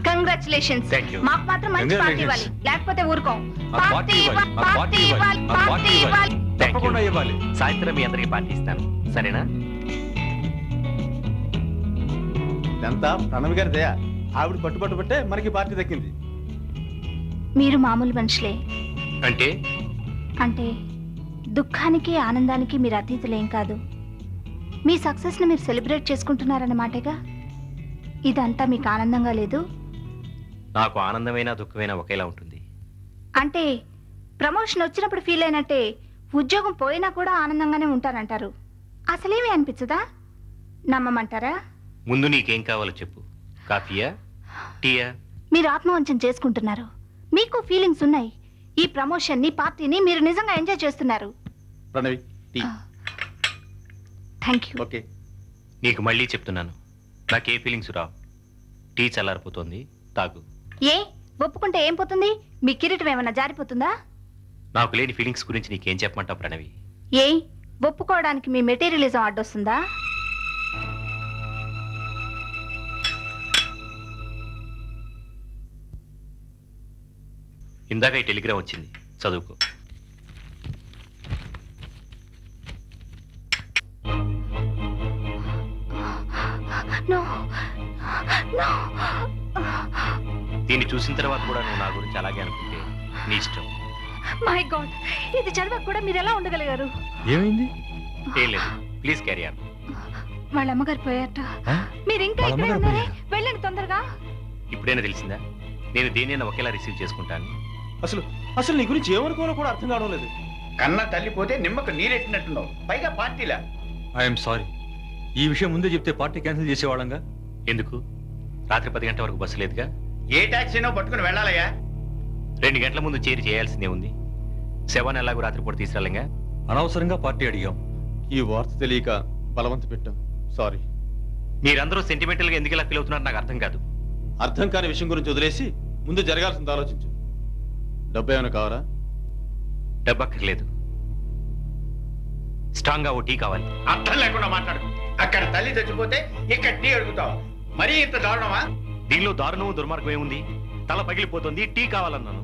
[SPEAKER 3] కంగ్రాచులేషన్స్. మాకు మాత్రం మంచి పార్టీ ఇవ్వాలి, లేకపోతే ఊరుకోం.
[SPEAKER 2] తప్పకుండా ఇవ్వాలి. సాయంత్రం మీ అందరికి పార్టీ ఇస్తాను, సరేనా?
[SPEAKER 9] ఇదంతా ప్రణవి గారి దయ. ఆవిడ పట్టుబట్టే మనకి పార్టీ దక్కింది.
[SPEAKER 3] మీరు మామూలు మనుషులే.
[SPEAKER 2] అంటే
[SPEAKER 3] అంటే దుఃఖానికి ఆనందానికి మీరు అతీతులేం కాదు. మీ సక్సెస్ ని మీరు సెలబ్రేట్ చేసుకుంటున్నారన్నమాటేగా. ఇదంతా మీకు ఆనందంగా లేదు?
[SPEAKER 2] నాకు ఆనందమైన దుఃఖమైన ఒకేలా ఉంటుంది.
[SPEAKER 3] అంటే ప్రమోషన్ వచ్చినప్పుడు ఫీల్ అయినట్టే ఉద్యోగం పోయినా కూడా ఆనందంగానే ఉంటారంటారు. అసలేమీ అనిపించదా? నమ్మమంటారా?
[SPEAKER 2] ముందు నీకేం కావాలో చెప్పు. కాఫీయా, టీయా?
[SPEAKER 3] మీరు ఆత్మవంచన చేసుకుంటున్నారు. మీకు ఫీలింగ్స్ ఉన్నాయి. ఈ ప్రమోషన్ ని, పార్టీని మీరు నిజంగా ఎంజాయ్ చేస్తున్నారు.
[SPEAKER 9] Pranavi, tea.
[SPEAKER 3] Thank you.
[SPEAKER 9] Okay.
[SPEAKER 2] నీకు మళ్ళీ చెప్తున్నాను, నాకే ఫీలింగ్స్ రావు. టీ చల్లారిపోతుంది, తాగు.
[SPEAKER 3] ఏ ఒప్పుకుంటే ఏం పోతుంది? మీ కిరీటం ఏమన్నా జారిపోతుందా?
[SPEAKER 2] నాకు లేని ఫీలింగ్స్ గురించి నీకేం చెప్పమంటావు ప్రణవి?
[SPEAKER 3] ఏ ఒప్పుకోవడానికి మీ మెటీరియలిజం అడ్డొస్తుందా?
[SPEAKER 2] ఇందాక ఈ టెలిగ్రామ్ వచ్చింది, చదువుకో. దీన్ని చూసిన తర్వాత కూడా నువ్వు నా గురించి అలాగే అనుకుంటే నీ ఇష్టం.
[SPEAKER 3] మై గాడ్, ఇది చదివాక కూడా మీరు ఎలా ఉండగలిగారు?
[SPEAKER 2] ఏమైంది? ఏం లేదు, ప్లీజ్ క్యారీ ఆన్.
[SPEAKER 3] వాళ్ళ అమ్మగారు పోయారట. మీరు ఇంకా ఇక్కడే ఉన్నారే, వెళ్ళండి తొందరగా.
[SPEAKER 2] ఇప్పుడైనా తెలిసిందా నేను దేనైనా ఒకేలా రిసీవ్ చేసుకుంటాను?
[SPEAKER 9] అసలు నీ గురించి ఏమనుకోవాలో కూడా అర్థం కావడం లేదు.
[SPEAKER 12] కన్న తల్లిపోతే నిమ్మకు నీరెట్టినట్టున్నావు, పైగా పార్టీలా.
[SPEAKER 13] ఐఎమ్ సారీ, ఈ విషయం ముందే చెప్తే పార్టీ క్యాన్సిల్ చేసేవాళ్ళంగా.
[SPEAKER 2] ఎందుకు? రాత్రి 10 గంటల వరకు బస్సు లేదుగా.
[SPEAKER 12] ఏ టాక్సీనో పట్టుకుని వెళ్ళాలయ్యా.
[SPEAKER 2] 2 గంటల ముందు చేరి చేయాల్సిందే ఉంది. శవాన్ని ఎలాగో రాత్రిపూట తీసుకెళ్ళంగా.
[SPEAKER 13] అనవసరంగా పార్టీ అడిగాం.
[SPEAKER 9] ఈ వార్త తెలియక బలవంత పెట్టాం, సారీ.
[SPEAKER 2] మీరందరూ సెంటిమెంటల్ గా ఎందుకు ఇలా ఫీల్ అవుతున్నారు నాకు అర్థం కాదు.
[SPEAKER 9] అర్థం కాని విషయం గురించి వదిలేసి ముందు జరగాల్సింది ఆలోచించు. డబ్బు ఏమైనా కావాలా?
[SPEAKER 2] డబ్బు అక్కర్లేదు, స్ట్రాంగ్ గా ఓ టీ కావాలి.
[SPEAKER 12] అర్థం లేకుండా మాట్లాడు. అక్కడ తల్లి చచ్చిపోతే ఇక్కడ టీ అడుగుతావు, మరీ ఇంత దారుణమా?
[SPEAKER 2] దీనిలో దారుణం దుర్మార్గం ఏముంది? తల పగిలిపోతుంది, టీ కావాలన్నాను.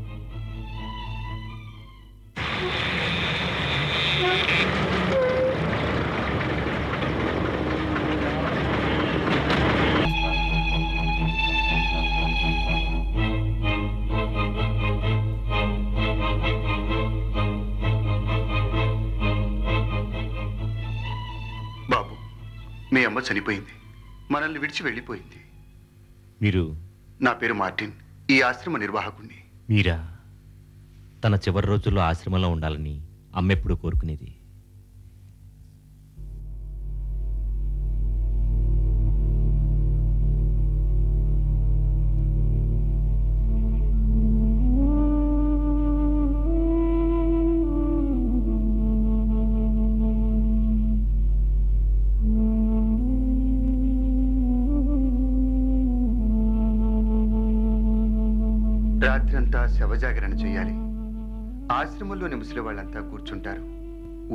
[SPEAKER 14] బాబు, మీ అమ్మ చనిపోయింది, మనల్ని విడిచి వెళ్ళిపోయింది.
[SPEAKER 2] మీరు?
[SPEAKER 14] నా పేరు మార్టిన్, ఈ ఆశ్రమ నిర్వాహకుణ్ణి.
[SPEAKER 2] మీరా? తన చివరి రోజుల్లో ఆశ్రమంలో ఉండాలని అమ్మెప్పుడు కోరుకునేది.
[SPEAKER 14] రాత్రంతా శవజాగరణ చేయాలి. ఆశ్రమంలోని ముసలి వాళ్ళంతా కూర్చుంటారు.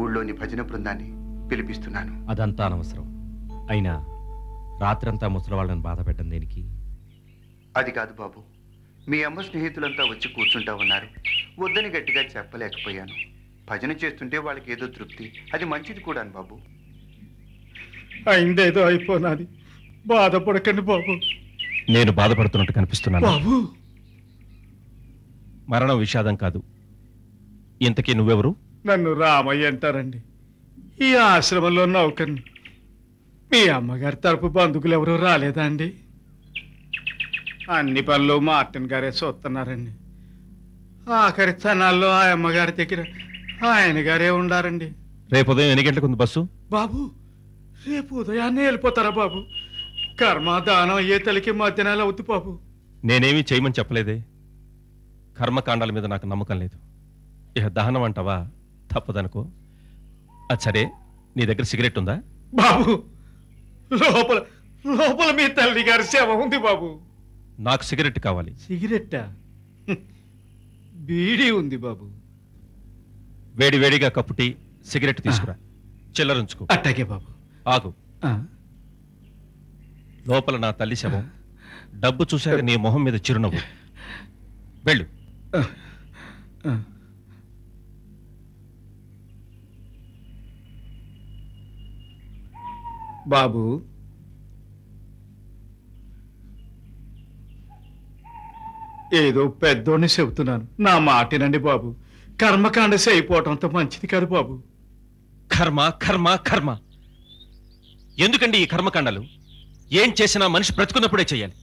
[SPEAKER 14] ఊళ్ళోని భజన బృందాన్ని పిలిపిస్తున్నాను.
[SPEAKER 2] అదంతా అనవసరం. అయినా రాత్రంతా ముసలి వాళ్ళని బాధ పెట్టడం దేనికి?
[SPEAKER 14] అది కాదు బాబు, మీ అమ్మ స్నేహితులంతా వచ్చి కూర్చుంటా ఉన్నారు. వద్దని గట్టిగా చెప్పలేకపోయాను. భజన చేస్తుంటే వాళ్ళకి ఏదో తృప్తి, అది మంచిది కూడా బాబు.
[SPEAKER 15] అయిందేదో అయిపోనాది, బాధపడకండి బాబు.
[SPEAKER 6] నేను బాధపడుతున్నట్టు కనిపిస్తున్నాను
[SPEAKER 15] బాబు.
[SPEAKER 6] మరణం విషాదం కాదు. ఇంతకీ నువ్వెవరు?
[SPEAKER 15] నన్ను రామయ్య అంటారండి. ఈ ఆశ్రమంలో నౌకర్ని. మీ అమ్మగారి తరపు బంధువులు ఎవరూ రాలేదా అండి? అన్ని పనులు మార్టిన్ గారే చూస్తున్నారండి. ఆఖరి క్షణాల్లో ఆ అమ్మగారి దగ్గర ఆయన గారే ఉండారండి.
[SPEAKER 6] రేపు ఉదయం ఎన్ని గంటలకు ఉంది బస్సు?
[SPEAKER 15] బాబు, రేపు ఉదయాన్నే వెళ్ళిపోతారా బాబు? కర్మ దానం ఏ తల్లికి మధ్యాహ్నాలు అవుతు బాబు.
[SPEAKER 6] నేనేమీ చేయమని చెప్పలేదే. కర్మకాండాల మీద నాకు నమ్మకం లేదు. ఇక దహనం అంటావా? తప్పదనుకో. అది సరే, నీ దగ్గర సిగరెట్ ఉందా?
[SPEAKER 15] బాబు, లోపల లోపల మీ తల్లి గారి సేవ ఉంది బాబు.
[SPEAKER 6] నాకు సిగరెట్ కావాలి.
[SPEAKER 15] సిగరెట్టా? బీడీ ఉంది బాబు.
[SPEAKER 6] వేడి వేడిగా కప్పుటి సిగరెట్ తీసుకురా. చిల్లరుంచుకో.
[SPEAKER 15] అట్టాగే బాబు.
[SPEAKER 6] ఆగు. లోపల నా తల్లి శవం. డబ్బు చూశాక నీ మొహం మీద చిరునవ్వు. వెళ్ళు.
[SPEAKER 15] బాబు, ఏదో పెద్దోడిని చెబుతున్నాను, నా మాటేనండి బాబు. కర్మకాండ అయిపోవటంతో మంచిది కాదు బాబు.
[SPEAKER 6] కర్మ కర్మ కర్మ. ఎందుకండి ఈ కర్మకాండాలు? ఏం చేసినా మనిషి బ్రతుకున్నప్పుడే చేయాలి.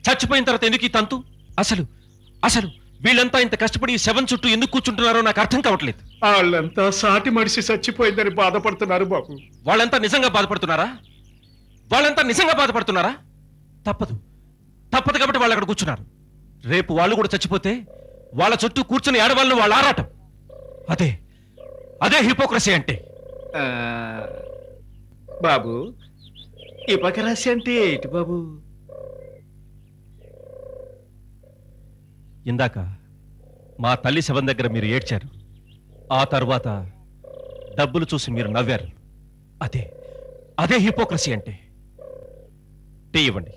[SPEAKER 6] చచ్చిపోయిన తర్వాత ఎందుకు ఈ తంతు? అసలు అసలు వీళ్ళంతా ఇంత కష్టపడి ఈ శవం చుట్టూ ఎందుకు కూర్చుంటున్నారో నాకు అర్థం కావట్లేదు.
[SPEAKER 15] వాళ్ళంతా సాటి మనిషి చచ్చిపోయిందని బాధపడుతున్నారు బాబు.
[SPEAKER 6] వాళ్ళంతా నిజంగా బాధపడుతున్నారా? వాళ్ళంతా నిజంగా బాధపడుతున్నారా? తప్పదు తప్పదు కాబట్టి వాళ్ళు అక్కడ కూర్చున్నారు. రేపు వాళ్ళు కూడా చచ్చిపోతే వాళ్ళ చుట్టూ కూర్చుని ఏడవాళ్ళు వాళ్ళ ఆరాటం. అదే అదే హిపోక్రసీ అంటే.
[SPEAKER 15] బాబు, హిపోక్రసీ అంటే ఏంటి బాబు?
[SPEAKER 6] ఇందాక మా తల్లి శవం దగ్గర మీరు ఏడ్చారు. ఆ తర్వాత డబ్బులు చూసి మీరు నవ్వారు. అదే అదే హిపోక్రసీ అంటే. టీ ఇవ్వండి.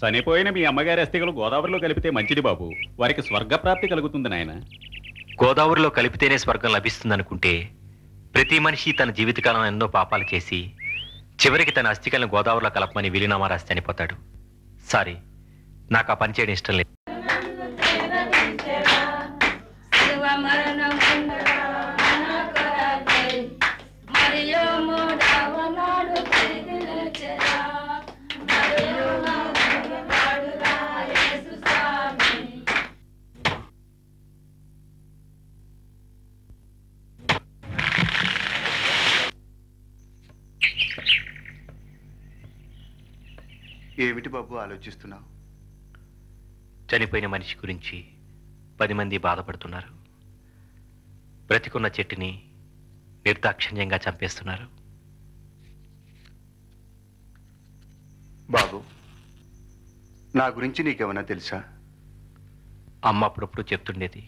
[SPEAKER 8] చనిపోయిన మీ అమ్మగారి అస్థికలు గోదావరిలో కలిపితే మంచిది బాబు. వారికి స్వర్గప్రాప్తి కలుగుతుంది నాయన.
[SPEAKER 2] గోదావరిలో కలిపితేనే స్వర్గం లభిస్తుందనుకుంటే ప్రతి మనిషి తన జీవితకాలం ఎన్నో పాపాలు చేసి చివరికి తన అస్థికలను గోదావరిలో కలపమని వీలునామా రాసి చనిపోతాడు. సారీ, నాకు ఆ పని చేయడం ఇష్టం లేదు.
[SPEAKER 14] ఏమిటి బాబు ఆలోచిస్తున్నావు?
[SPEAKER 2] చనిపోయిన మనిషి గురించి 10 మంది బాధపడుతున్నారు. బ్రతికున్న చెట్టుని నిర్దాక్షిణ్యంగా చంపేస్తున్నారు.
[SPEAKER 14] బాబు, నా గురించి నీకేమన్నా తెలుసా?
[SPEAKER 2] అమ్మ అప్పుడప్పుడు చెప్తుండేది.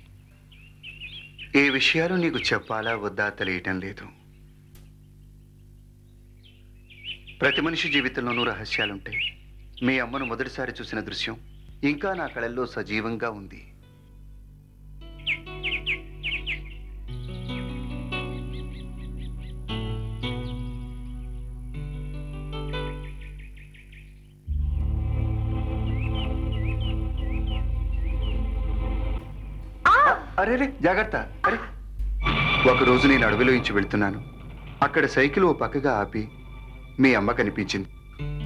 [SPEAKER 14] ఏ విషయాలు నీకు చెప్పాలా వద్దా తెలియటం లేదు. ప్రతి మనిషి జీవితంలోనూ రహస్యాలుంటాయి. మీ అమ్మను మొదటిసారి చూసిన దృశ్యం ఇంకా నా కళల్లో సజీవంగా ఉంది. అరే జాగ్రత్త. అరే, ఒకరోజు నేను అడవిలో ఇంచి వెళ్తున్నాను. అక్కడ సైకిల్ ఓ పక్కగా ఆపి మీ అమ్మ కనిపించింది.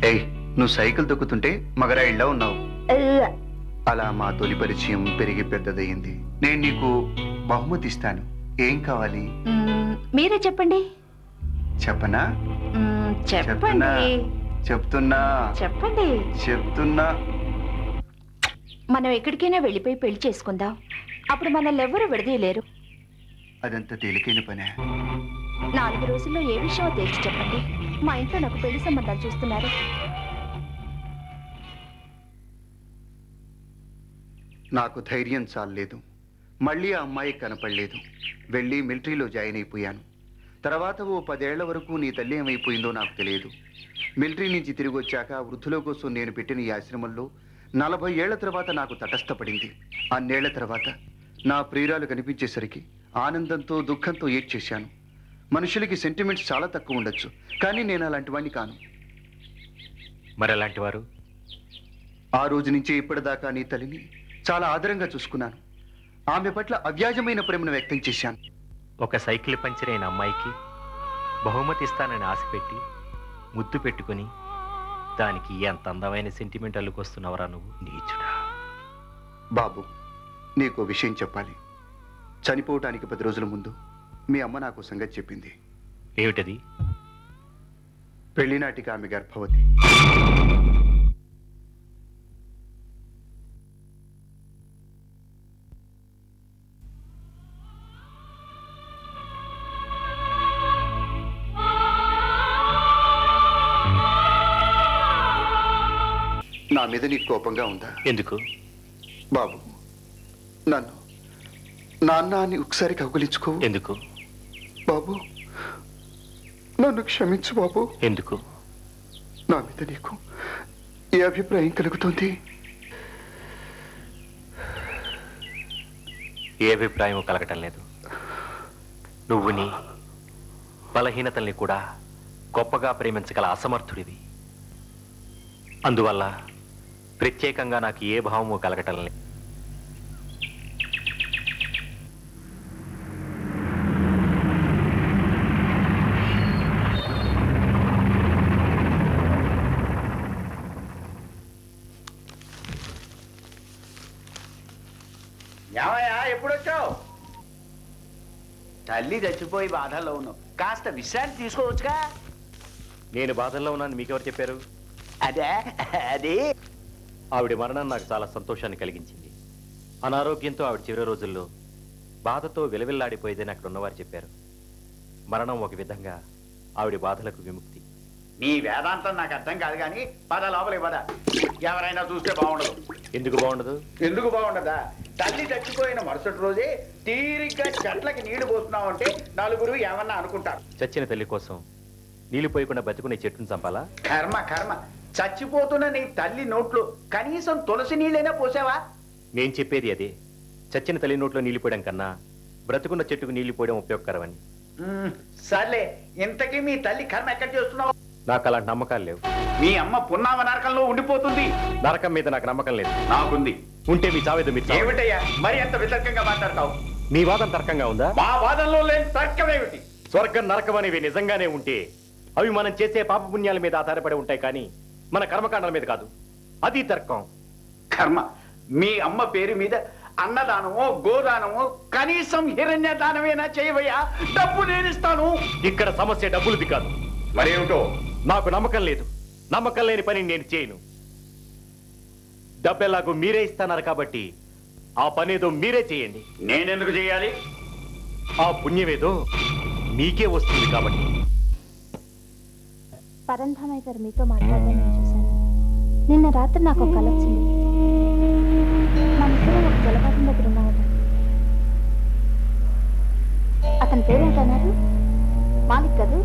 [SPEAKER 14] ఏయ్, నువ్వు సైకిల్ తొక్కుతుంటే మగరాయిళ్ళ ఉన్నావు. అలా మా తొలి పరిచయం పెరిగి పెద్దదయ్యింది. నేను నీకు బహుమతి ఇస్తాను. ఏం కావాలి?
[SPEAKER 3] మీరే చెప్పండి.
[SPEAKER 14] చెప్పనా?
[SPEAKER 3] చెప్పండి.
[SPEAKER 14] చెప్తున్నా
[SPEAKER 3] చెప్పండి.
[SPEAKER 14] చెప్తున్నా.
[SPEAKER 3] మనం ఎక్కడికైనా వెళ్ళిపోయి పెళ్లి చేసుకుందాం. అప్పుడు మనల్ని ఎవరు విడదీయలేరు.
[SPEAKER 14] అదంత తేలికైన పనే.
[SPEAKER 3] 4 రోజుల్లో ఏ విషయమో తేల్చి చెప్పండి. మా ఇంట్లో నాకు పెళ్లి సంబంధాలు చూస్తున్నారు.
[SPEAKER 14] నాకు ధైర్యం చాలలేదు. మళ్ళీ ఆ అమ్మాయి కనపడలేదు. వెళ్ళి మిలిటరీలో జాయిన్ అయిపోయాను. తర్వాత ఓ 10 ఏళ్ల వరకు నీ తల్లి ఏమైపోయిందో నాకు తెలియదు. మిలిటరీ నుంచి తిరిగి వచ్చాక వృద్ధుల కోసం నేను పెట్టిన ఈ ఆశ్రమంలో 40 ఏళ్ల తర్వాత నాకు తటస్థపడింది. అన్నేళ్ల తర్వాత నా ప్రియురాలు కనిపించేసరికి ఆనందంతో దుఃఖంతో ఏడ్చేశాను. మనుషులకి సెంటిమెంట్స్ చాలా తక్కువ ఉండొచ్చు, కానీ నేను అలాంటి వాడిని కాను.
[SPEAKER 2] మరి అలాంటి వారు?
[SPEAKER 14] ఆ రోజు నుంచి ఇప్పటిదాకా నీ తల్లిని చాలా ఆదరంగా చూసుకున్నాను. ఆమె పట్ల అవ్యాజమైన ప్రేమను వ్యక్తం చేశాను.
[SPEAKER 1] ఒక సైకిల్ పంచర్ అయిన అమ్మాయికి బహుమతి ఇస్తానని ఆశపెట్టి ముద్దు పెట్టుకుని దానికి ఎంత అందమైన సెంటిమెంట్ అల్లుకొస్తున్నావురా నువ్వు నీచుడా.
[SPEAKER 14] బాబు, నీకు విషయం చెప్పాలి. చనిపోవటానికి 10 రోజుల ముందు మీ అమ్మ నాకు సంగతి చెప్పింది.
[SPEAKER 1] ఏమిటది?
[SPEAKER 14] పెళ్లినాటికి ఆమె గర్భవతి. నా మీద నీకు కోపంగా ఉందా?
[SPEAKER 1] ఎందుకు
[SPEAKER 14] బాబు, నన్ను నాన్న అని ఒకసారి కౌగిలించుకో.
[SPEAKER 1] ఎందుకు
[SPEAKER 14] బాబు, నన్ను క్షమించు బాబు.
[SPEAKER 1] ఎందుకు?
[SPEAKER 14] నా మీద నీకు ఏ అభిప్రాయం కలుగుతుంది?
[SPEAKER 1] ఏ అభిప్రాయం కలగటం లేదు. నువ్వు నీ బలహీనతల్ని కూడా గొప్పగా ప్రేమించగల అసమర్థుడివి. అందువల్ల ప్రత్యేకంగా నాకు ఏ భావము కలగటం లేదు.
[SPEAKER 12] ఏమయ్యా, ఎప్పుడొచ్చావు? తల్లి చచ్చిపోయి బాధల్లో ఉన్నావు, కాస్త విశ్రాంతి తీసుకోవచ్చుగా.
[SPEAKER 1] నేను బాధల్లో ఉన్నాను మీకెవరు చెప్పారు?
[SPEAKER 12] అది
[SPEAKER 1] ఆవిడ మరణం నాకు చాలా సంతోషాన్ని కలిగించింది. అనారోగ్యంతో ఆవిడ చివరి రోజుల్లో బాధతో విలవిల్లాడిపోయేదని అక్కడ ఉన్నవారు చెప్పారు. మరణం ఒక విధంగా ఆవిడ బాధలకు విముక్తి.
[SPEAKER 12] నీ వేదాంతం నాకు అర్థం కాదు కానీ పద లోపలికి పద. ఎవరైనా చూస్తే బాగుండదు.
[SPEAKER 1] ఎందుకు బాగుండదు?
[SPEAKER 12] ఎందుకు బాగుండదా? తల్లి చచ్చిపోయిన మరుసటి రోజే తీరిగ్గా చెట్లకి నీళ్లు పోస్తున్నావంటే నలుగురు ఏమన్నా అనుకుంటారు.
[SPEAKER 1] చచ్చిన తల్లి కోసం నీళ్లు పోయకుండా బతుకునే చెట్టును చంపాలా?
[SPEAKER 12] కర్మ కర్మ. చచ్చిపోతున్న నీ తల్లి నోట్లో కనీసం తులసి నీళ్ళైనా పోసావా?
[SPEAKER 1] నేను చెప్పేది అదే. చచ్చిన తల్లి నోట్లో నీళ్లు పోయడం కన్నా బ్రతుకున్న చెట్టుకు నీళ్లు పోయడం ఉపయోగకరమని.
[SPEAKER 12] సర్లే, ఇంతకీ మీ తల్లి కర్మ ఎక్కడ చేస్తున్నావు?
[SPEAKER 1] నాకు అలాంటి నమ్మకాలు లేవు.
[SPEAKER 12] మీ అమ్మ పున్నామ నరకంలో ఉండిపోతుంది.
[SPEAKER 1] నరకం మీద నాకు నమ్మకం లేదు.
[SPEAKER 12] నాకుంది.
[SPEAKER 1] ఉంటే మీ చావేదో మీరు.
[SPEAKER 12] ఏమిటయ్యా మరి అంత వితర్కంగా మాట్లాడతావు?
[SPEAKER 1] మీ వాదం తర్కంగా ఉందా?
[SPEAKER 12] మా వాదంలో లేని తర్కమేమిటి?
[SPEAKER 1] స్వర్గం నరకం అనేవి నిజంగానే ఉంటే అవి మనం చేసే పాపపుణ్యాల మీద ఆధారపడి ఉంటాయి కానీ మన కర్మకాండాల మీద కాదు. అది తర్కం.
[SPEAKER 12] కర్మ. మీ అమ్మ పేరు మీద అన్నదానమో గోదానమో కనీసం హిరణ్య దానమేనా చేయవయ్యా? డబ్బు నేనిస్తాను.
[SPEAKER 1] ఇక్కడ సమస్య డబ్బులది కాదు.
[SPEAKER 12] మరేమిటో?
[SPEAKER 1] నాకు నమ్మకం లేదు. నమ్మకం లేని పని నేను చేయను. డబ్బెలాగూ మీరే ఇస్తున్నారు కాబట్టి ఆ పనేదో మీరే చేయండి.
[SPEAKER 12] నేనెందుకు చేయాలి?
[SPEAKER 1] ఆ పుణ్యమేదో మీకే వస్తుంది కాబట్టి.
[SPEAKER 3] పరంధామయ్య గారు మీతో మాట్లాడడం నేను చూశాను. నిన్న రాత్రి నాకు ఒక కల వచ్చింది. మన ఇద్దరం ఒక జలపాతం దగ్గర ఉన్నామట. అతని పేరేంటన్నారు? మాలిక్ కదూ?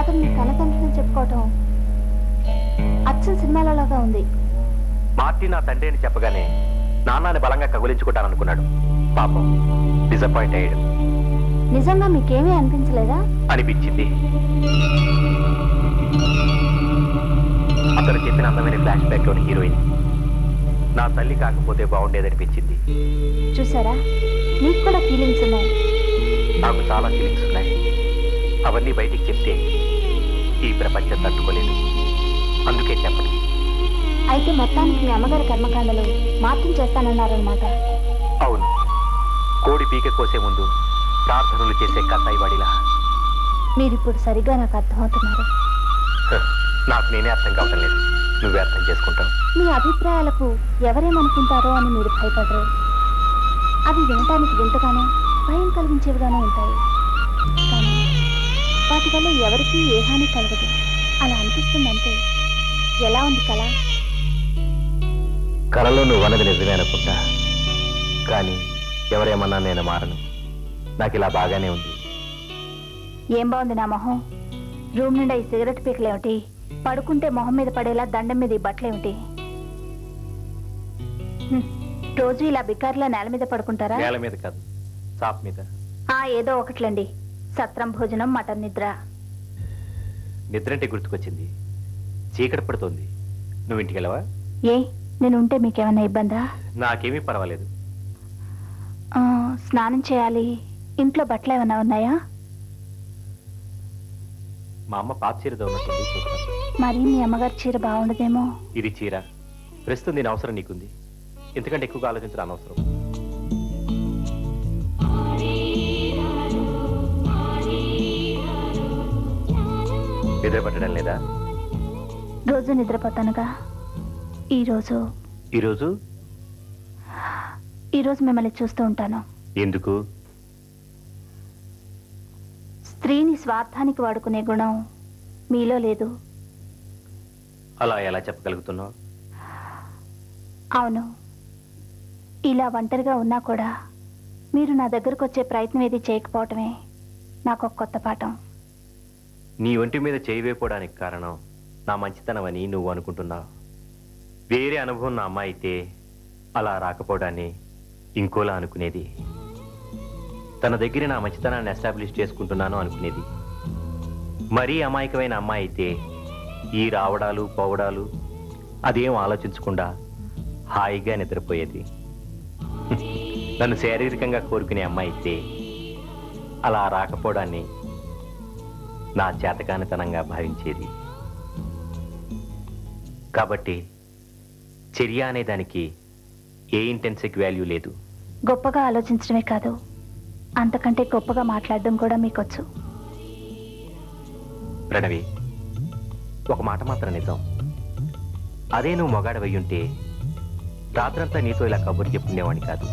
[SPEAKER 3] అతను మీ కనతండ్రిని చెప్పుకోవటం అచ్చం సినిమాలలాగా ఉంది.
[SPEAKER 1] మార్టిన్ నా తండ్రి అని చెప్పగానే నాన్నని బలంగా కగులించుకుంటాననుకున్నాడు. పాపం డిసప్పాయింట్ అయ్యాడు.
[SPEAKER 3] నిజంగా మీకేమీ అనిపించలేదా?
[SPEAKER 1] అనిపించింది. అతను చెప్పిన అందమైన ఫ్లాష్ బ్యాక్ లోని హీరోయిన్ నా తల్లి కాకపోతే బాగుండేదనిపించింది.
[SPEAKER 3] చూసారా, మీకు కూడా ఫీలింగ్స్ ఉన్నాయి.
[SPEAKER 1] నాకు చాలా ఫీలింగ్స్ ఉన్నాయి. అవన్నీ బయటికి చెప్తే ఈ ప్రపంచం తట్టుకోలేదు. అందుకే చెప్పండి.
[SPEAKER 3] అయితే మొత్తానికి మీ అమ్మగారి కర్మకాండలు మార్టిన్ చేస్తానన్నారనమాట.
[SPEAKER 1] అవును. కోడి పీక కోసే ముందు ప్రార్థనలు చేసే కసాయి వాడిలా.
[SPEAKER 3] మీరిప్పుడు సరిగ్గా నాకు అర్థమవుతున్నారు.
[SPEAKER 1] నాకు నేనే అర్థం కావటం లేదు. నువ్వే అర్థం చేసుకుంటావు.
[SPEAKER 3] మీ అభిప్రాయాలకు ఎవరేమనుకుంటారో అని మీరు భయపడరు. అవి వినటానికి వింతగానో భయం కలిగించేవిగానే ఉంటాయి. కానీ వాటి వల్ల ఎవరికీ ఏ హాని కలగదు. అలా అనిపిస్తుందంటే ఎలా ఉంది కళ?
[SPEAKER 1] కళలో నువ్వు అన్నది నిజమే అనుకుంటా. కానీ ఎవరేమన్నా నేను మారను. నాకు ఇలా బాగానే ఉంది.
[SPEAKER 3] ఏం బాగుంది నా మొహం? రూమ్ నిండా ఈ సిగరెట్ పీకలేమిటి? పడుకుంటే మొహం మీద పడేలా దండం మీద ఈ బట్టలేమిటి? రోజు ఇలా బికార్లా నేల మీద పడుకుంటారా?
[SPEAKER 1] నేల మీద కాదు, సాప్ మీద.
[SPEAKER 3] ఏదో ఒకట్లండి. సత్రం భోజనం, మటన్ నిద్ర.
[SPEAKER 1] నిద్రంటే గుర్తుకొచ్చింది. చీకటి పడుతోంది. నువ్వు ఇంటికి వెళ్ళవా?
[SPEAKER 3] ఏ నేను ఉంటే మీకేమన్నా ఇబ్బందా?
[SPEAKER 1] నాకేమీ పర్వాలేదు.
[SPEAKER 3] స్నానం చేయాలి. ఇంట్లో బట్టలు ఏమైనా ఉన్నాయా?
[SPEAKER 1] మా అమ్మ పాత చీర దొన్నట్టుంది, చూస్తాను.
[SPEAKER 3] మరి మీ అమ్మగారి చీర బాగుండదేమో.
[SPEAKER 1] ఇది చీర ప్రస్తుతం దీని అవసరం నీకుంది, ఎందుకంటే ఎక్కువగా ఆలోచించడం అనవసరం. నిద్ర పట్టడం లేదా?
[SPEAKER 3] రోజు నిద్రపోతానుగా. ఈరోజు మిమ్మల్ని చూస్తూ ఉంటాను.
[SPEAKER 1] ఎందుకు?
[SPEAKER 3] స్త్రీని స్వార్థానికి వాడుకునే గుణం మీలో లేదు.
[SPEAKER 1] అలా ఎలా చెప్పగలుగుతున్నావు?
[SPEAKER 3] అవును, ఇలా ఒంటరిగా ఉన్నా కూడా మీరు నా దగ్గరకు వచ్చే ప్రయత్నం ఏది చేయకపోవటమే నాకు ఒక కొత్త పాఠం.
[SPEAKER 1] నీ ఒంటి మీద చేయి వేయడానికి కారణం నా మంచితనం అని నువ్వు అనుకుంటున్నావు. వేరే అనుభవం నా అమ్మాయి అయితే అలా రాకపోవడాన్ని ఇంకోలా అనుకునేది. తన దగ్గర నా మంచితనాన్ని ఎస్టాబ్లిష్ చేసుకుంటున్నాను అనుకునేది. మరీ అమాయకమైన అమ్మాయి అయితే ఈ రావడాలు పోవడాలు అదేం ఆలోచించకుండా హాయిగా నిద్రపోయేది. నన్ను శారీరకంగా కోరుకునే అమ్మాయి అయితే అలా రాకపోవడాన్ని నా చేతకానితనంగా భావించేది. కాబట్టి చర్య అనే దానికి ఏ ఇంటెన్సిక్ వాల్యూ లేదు.
[SPEAKER 3] గొప్పగా ఆలోచించడమే కాదు, అంతకంటే గొప్పగా మాట్లాడడం కూడా మీకొచ్చు.
[SPEAKER 1] ప్రణవి, ఒక మాట మాత్రం నిజం. అదే నువ్వు మొగాడవై ఉంటే రాత్రంతా నీతో ఇలా కబుర్లు చెప్పుకునేవాడిని కాదు.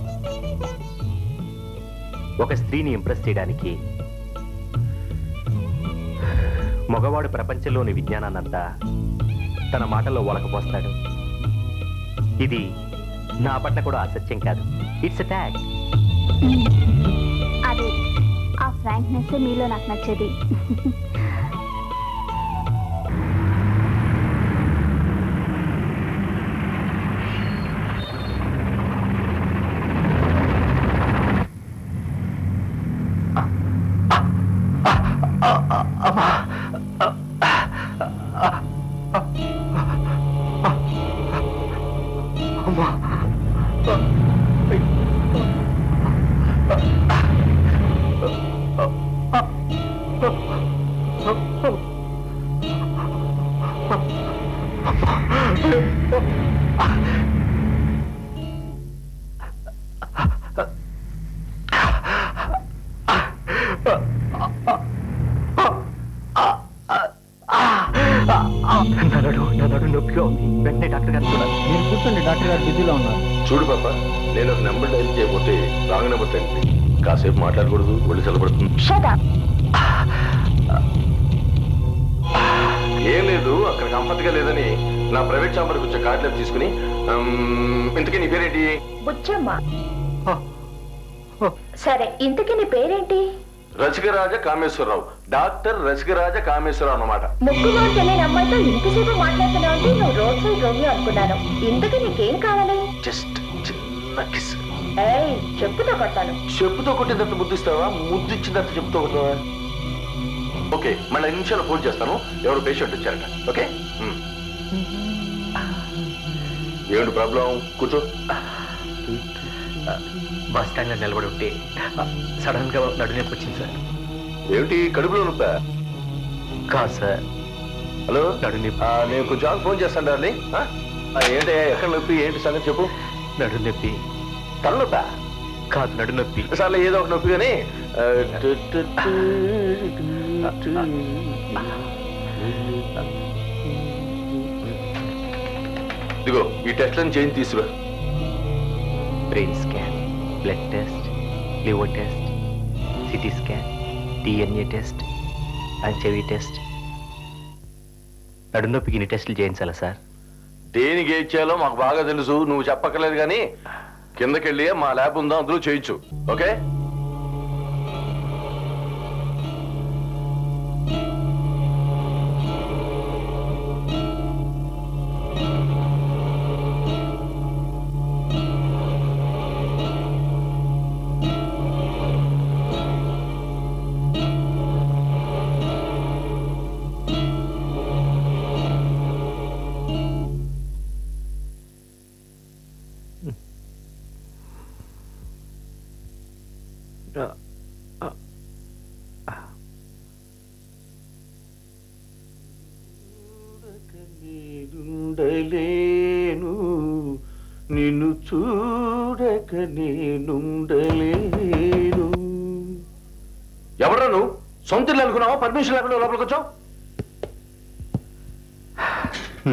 [SPEAKER 1] ఒక స్త్రీని ఇంప్రెస్ చేయడానికి మగవాడు ప్రపంచంలోని విజ్ఞానాన్నంతా తన మాటల్లో ఒలకపోస్తాడు. ఇది నా పట్ల కూడా అసత్యం కాదు, ఇట్స్ ఎ ఫ్యాక్ట్.
[SPEAKER 3] అదే ఆ ఫ్రాంక్నెస్ మీలో నాకు నచ్చేది.
[SPEAKER 16] చూడు పాప, నేను ఒక నెంబర్ డైల్ చేయకపోతే రాంగ్ నెంబర్ తండ్రి. కాసేపు మాట్లాడకూడదు, ఒళ్ళు చల్లబడుతుంది. ఏం లేదు, అక్కడ కంఫర్ట్ గా లేదని నా ప్రైవేట్ ఛాంబర్కి వచ్చే కార్డులు తీసుకుని. ఇంతకీ నీ పేరేంటి?
[SPEAKER 4] బుచ్చమ్మ. సరే, ఇంతకీ నీ పేరేంటి?
[SPEAKER 16] రసికరాజ కామేశ్వరరావు, డాక్టర్ రసికరాజ కామేశ్వరరావు అన్నమాట.
[SPEAKER 4] ముగ్గులో తెలియని అమ్మాయితో ఇంతసేపు మాట్లాడుతున్నావు అంటే నువ్వు రోడ్ సైడ్ రోమియో అనుకున్నాను. ఇంతకీ నీకేం కావాలి?
[SPEAKER 16] జస్ట్ చిన్న కిస్.
[SPEAKER 4] చెప్పుతో కొట్టాను.
[SPEAKER 16] చెప్పుతో కొట్టినంత ముద్దిస్తావా? ముద్దు ఇచ్చినంత చెప్పుతో కొట్టావా? ఓకే, మళ్ళీ 5 నిమిషాలు ఫోన్ చేస్తాను. ఎవరు పేషెంట్ వచ్చారట. ఓకే, ఏమిటి ప్రాబ్లం? కూర్చో.
[SPEAKER 1] బస్ స్టాండ్ లో నిలబడి ఉంటే సడన్ గా నడునొప్పి వచ్చింది సార్.
[SPEAKER 16] ఏమిటి, కడుపులో నొప్పా?
[SPEAKER 1] కాదు సార్.
[SPEAKER 16] హలో,
[SPEAKER 1] నడునొప్పి.
[SPEAKER 16] నేను కొంచెం ఫోన్ చేస్తాను డార్లింగ్. ఏంటి, ఎక్కడ నొప్పి, ఏంటి సంగతి చెప్పు.
[SPEAKER 1] నడునొప్పి.
[SPEAKER 16] తలనొప్పా?
[SPEAKER 1] కాదు, నడునొప్పి.
[SPEAKER 16] సార్లు ఏదో ఒక నొప్పి కానీ. ఇదిగో ఈ టెస్ట్లను చేంజ్ తీసుకురా.
[SPEAKER 1] Brain scan, blood test, liver test, CT scan, DNA test, చెవి టెస్ట్. నడునొప్పికి ఇన్ని టెస్టులు చేయించాలా సార్?
[SPEAKER 16] దేనికి ఏం చేయాలో మాకు బాగా తెలుసు, నువ్వు చెప్పక్కర్లేదు. కానీ కిందకెళ్ళి మా ల్యాబ్ ఉందా, అందులో చేయించు. ఓకే? ఉండలేను నిన్ను చూడక నేనుండలేను. ఎవరా నువ్వు? సొంత ఇల్లు అనుకున్నావా? పర్మిషన్ లేకుండా లోపలికి వచ్చావు?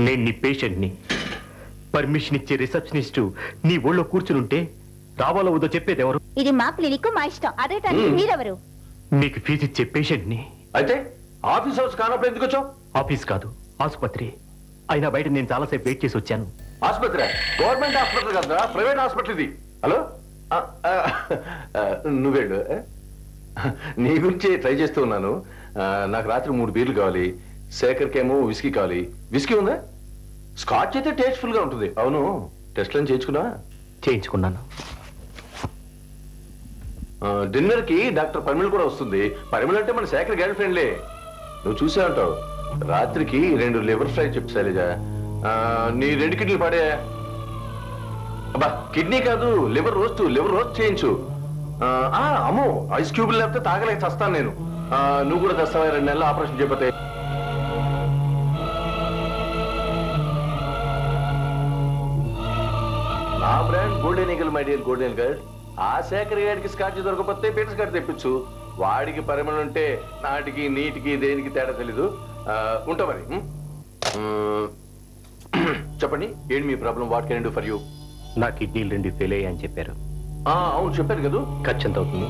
[SPEAKER 1] నేను నీ పేషెంట్ని. పర్మిషన్ ఇచ్చే రిసెప్షనిస్ట్ నీ ఊళ్ళో కూర్చునుంటే రావాలో వద్దో చెప్పేది ఎవరు?
[SPEAKER 17] ఇది మా క్లినిక్, మా ఇష్టం. అదే టైం మీరెవరు?
[SPEAKER 1] మీకు ఫీజు ఇచ్చే పేషెంట్ని.
[SPEAKER 16] అయితే ఆఫీస్ హౌస్ కానప్పుడు ఎందుకు వచ్చావు?
[SPEAKER 1] ఆఫీస్ కాదు, ఆసుపత్రి. అయినా బయట నేను చాలాసేపు వెయిట్ చేసి వచ్చాను.
[SPEAKER 16] ఆసుపత్రి? గవర్నమెంట్ హాస్పిటల్ కదా, ప్రైవేట్ హాస్పిటల్ ఇది. హలో, నువ్వేళ్ళు. నీ గురించి ట్రై చేస్తూ ఉన్నాను. నాకు రాత్రి 3 బీర్లు కావాలి. శేఖర్కేమో విస్కీ కావాలి. విస్కీ ఉందా? స్కాచ్ అయితే టేస్ట్ఫుల్ గా ఉంటుంది. అవును, టెస్ట్లను చేయించుకున్నాను. డిన్నర్ కి డాక్టర్ పరిమళ కూడా వస్తుంది. పరిమళ అంటే మన శేఖర్ గర్ల్ ఫ్రెండ్లే. నువ్వు చూసే ఉంటావు. రాత్రికి 2 లివర్ ఫ్రై చెప్పు శైలజ. నీ 2 కిడ్నీలు పడే. అబ్బా, కిడ్నీ కాదు, లివర్ రోస్ట్ చేయించు. అమ్మో, ఐస్ క్యూబులు లేకపోతే తాగలేక చస్తాను నేను. నువ్వు కూడా తెస్తావా? 2 నెలలు ఆపరేషన్ చేయకపోతే. నా brand golden eagle, my dear golden girl. ఆ శేఖర్ గారికి స్కాచ్ దొరకకపోతే పీటర్స్ గారు తెప్పించు. వాడికి పరిమళం ఉంటే నాటికి నీటికి దేనికి తేడా తెలీదు. ఉంటా మరి. చెప్పండి, ఏంటి మీ problem? What can I do for you?
[SPEAKER 1] నా కిడ్నీలు 2 ఫెయిల్ అయ్యాయని చెప్పారు.
[SPEAKER 16] అవును చెప్పారు కదా.
[SPEAKER 1] ఖర్చు ఎంత అవుతుంది?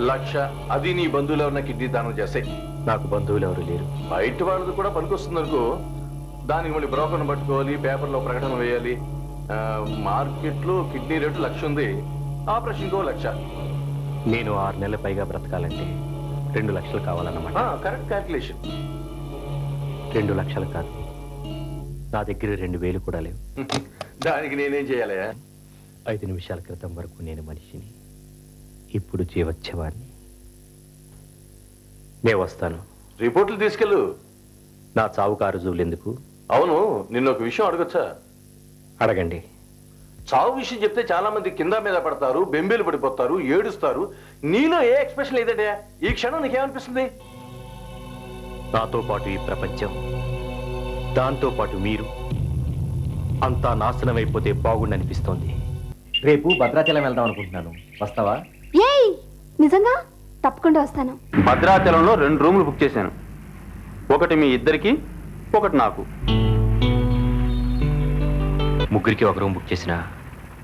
[SPEAKER 16] 1,00,000. అది నీ బంధువులు ఎవరన్నా కిడ్నీ దానం చేస్తాయి.
[SPEAKER 1] నాకు బంధువులు ఎవరు లేరు.
[SPEAKER 16] బయట వాళ్ళది కూడా పనికొస్తుంది అనుకో. దానికి మళ్ళీ బ్రోకర్ను పట్టుకోవాలి, పేపర్లో ప్రకటన వేయాలి. మార్కెట్లో కిడ్నీ రేటు 1,00,000 ఉంది. ఆపరేషన్కో 1,00,000.
[SPEAKER 1] నేను 6 నెలల పైగా బ్రతకాలంటే 2 లక్షలు కావాలన్నమాట.
[SPEAKER 16] Correct calculation.
[SPEAKER 1] 2 లక్షలు కాదు, నా దగ్గర 2,000 కూడా లేవు.
[SPEAKER 16] దానికి నేనేం చేయాలి?
[SPEAKER 1] 5 నిమిషాల క్రితం వరకు నేను మనిషిని, ఇప్పుడు జీవోత్సవాన్ని. నేను వస్తాను.
[SPEAKER 16] రిపోర్ట్లు తీసుకెళ్ళు.
[SPEAKER 1] నా చావుకు రుజువులు ఎందుకు?
[SPEAKER 16] అవును, నిన్న ఒక విషయం అడగచ్చా?
[SPEAKER 1] అడగండి.
[SPEAKER 16] చావు విషయం చెప్తే చాలా మంది కింద మీద పడతారు, బెంబేలు పడిపోతారు, ఏడుస్తారు. నీలో ఏ ఎక్స్ప్రెషన్ లేదంటే ఈ క్షణం నీకేమనిపిస్తుంది?
[SPEAKER 1] నాతో పాటు ఈ ప్రపంచం, దాంతో పాటు మీరు అంతా నాశనం అయిపోతే బాగుండనిపిస్తోంది.
[SPEAKER 2] రేపు భద్రాచలం వెళ్దాం అనుకుంటున్నాను, వస్తావా?
[SPEAKER 17] ఏయ్, నిజంగా? తప్పకుండా వస్తాను.
[SPEAKER 9] భద్రాచలంలో 2 రూములు బుక్ చేశాను. ఒకటి మీ ఇద్దరికి, ఒకటి నాకు.
[SPEAKER 1] ముగ్గురికి 1 రూమ్ బుక్ చేసినా,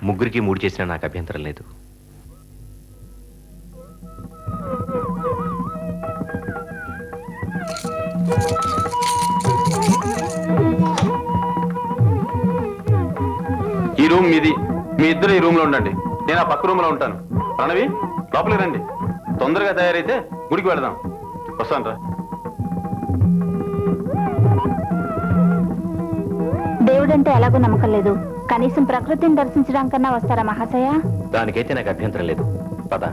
[SPEAKER 1] ముగ్గురికి 3 చేసినా నాకు అభ్యంతరం లేదు.
[SPEAKER 9] ఈ రూమ్ మీది. మీ ఇద్దరు ఈ రూమ్ లో ఉండండి. నేను ఆ పక్క రూమ్ లో ఉంటాను. ప్రణవి, లోపలికి రండి. తొందరగా తయారైతే గుడికి వెళదాం. వస్తాను రా.
[SPEAKER 17] దేవుడంటే ఎలాగో నమ్మకం లేదు, కనీసం ప్రకృతిని దర్శించడానికన్నా వస్తారా మహాశయ?
[SPEAKER 1] దానికైతే నాకు అభ్యంతరం లేదు. పద.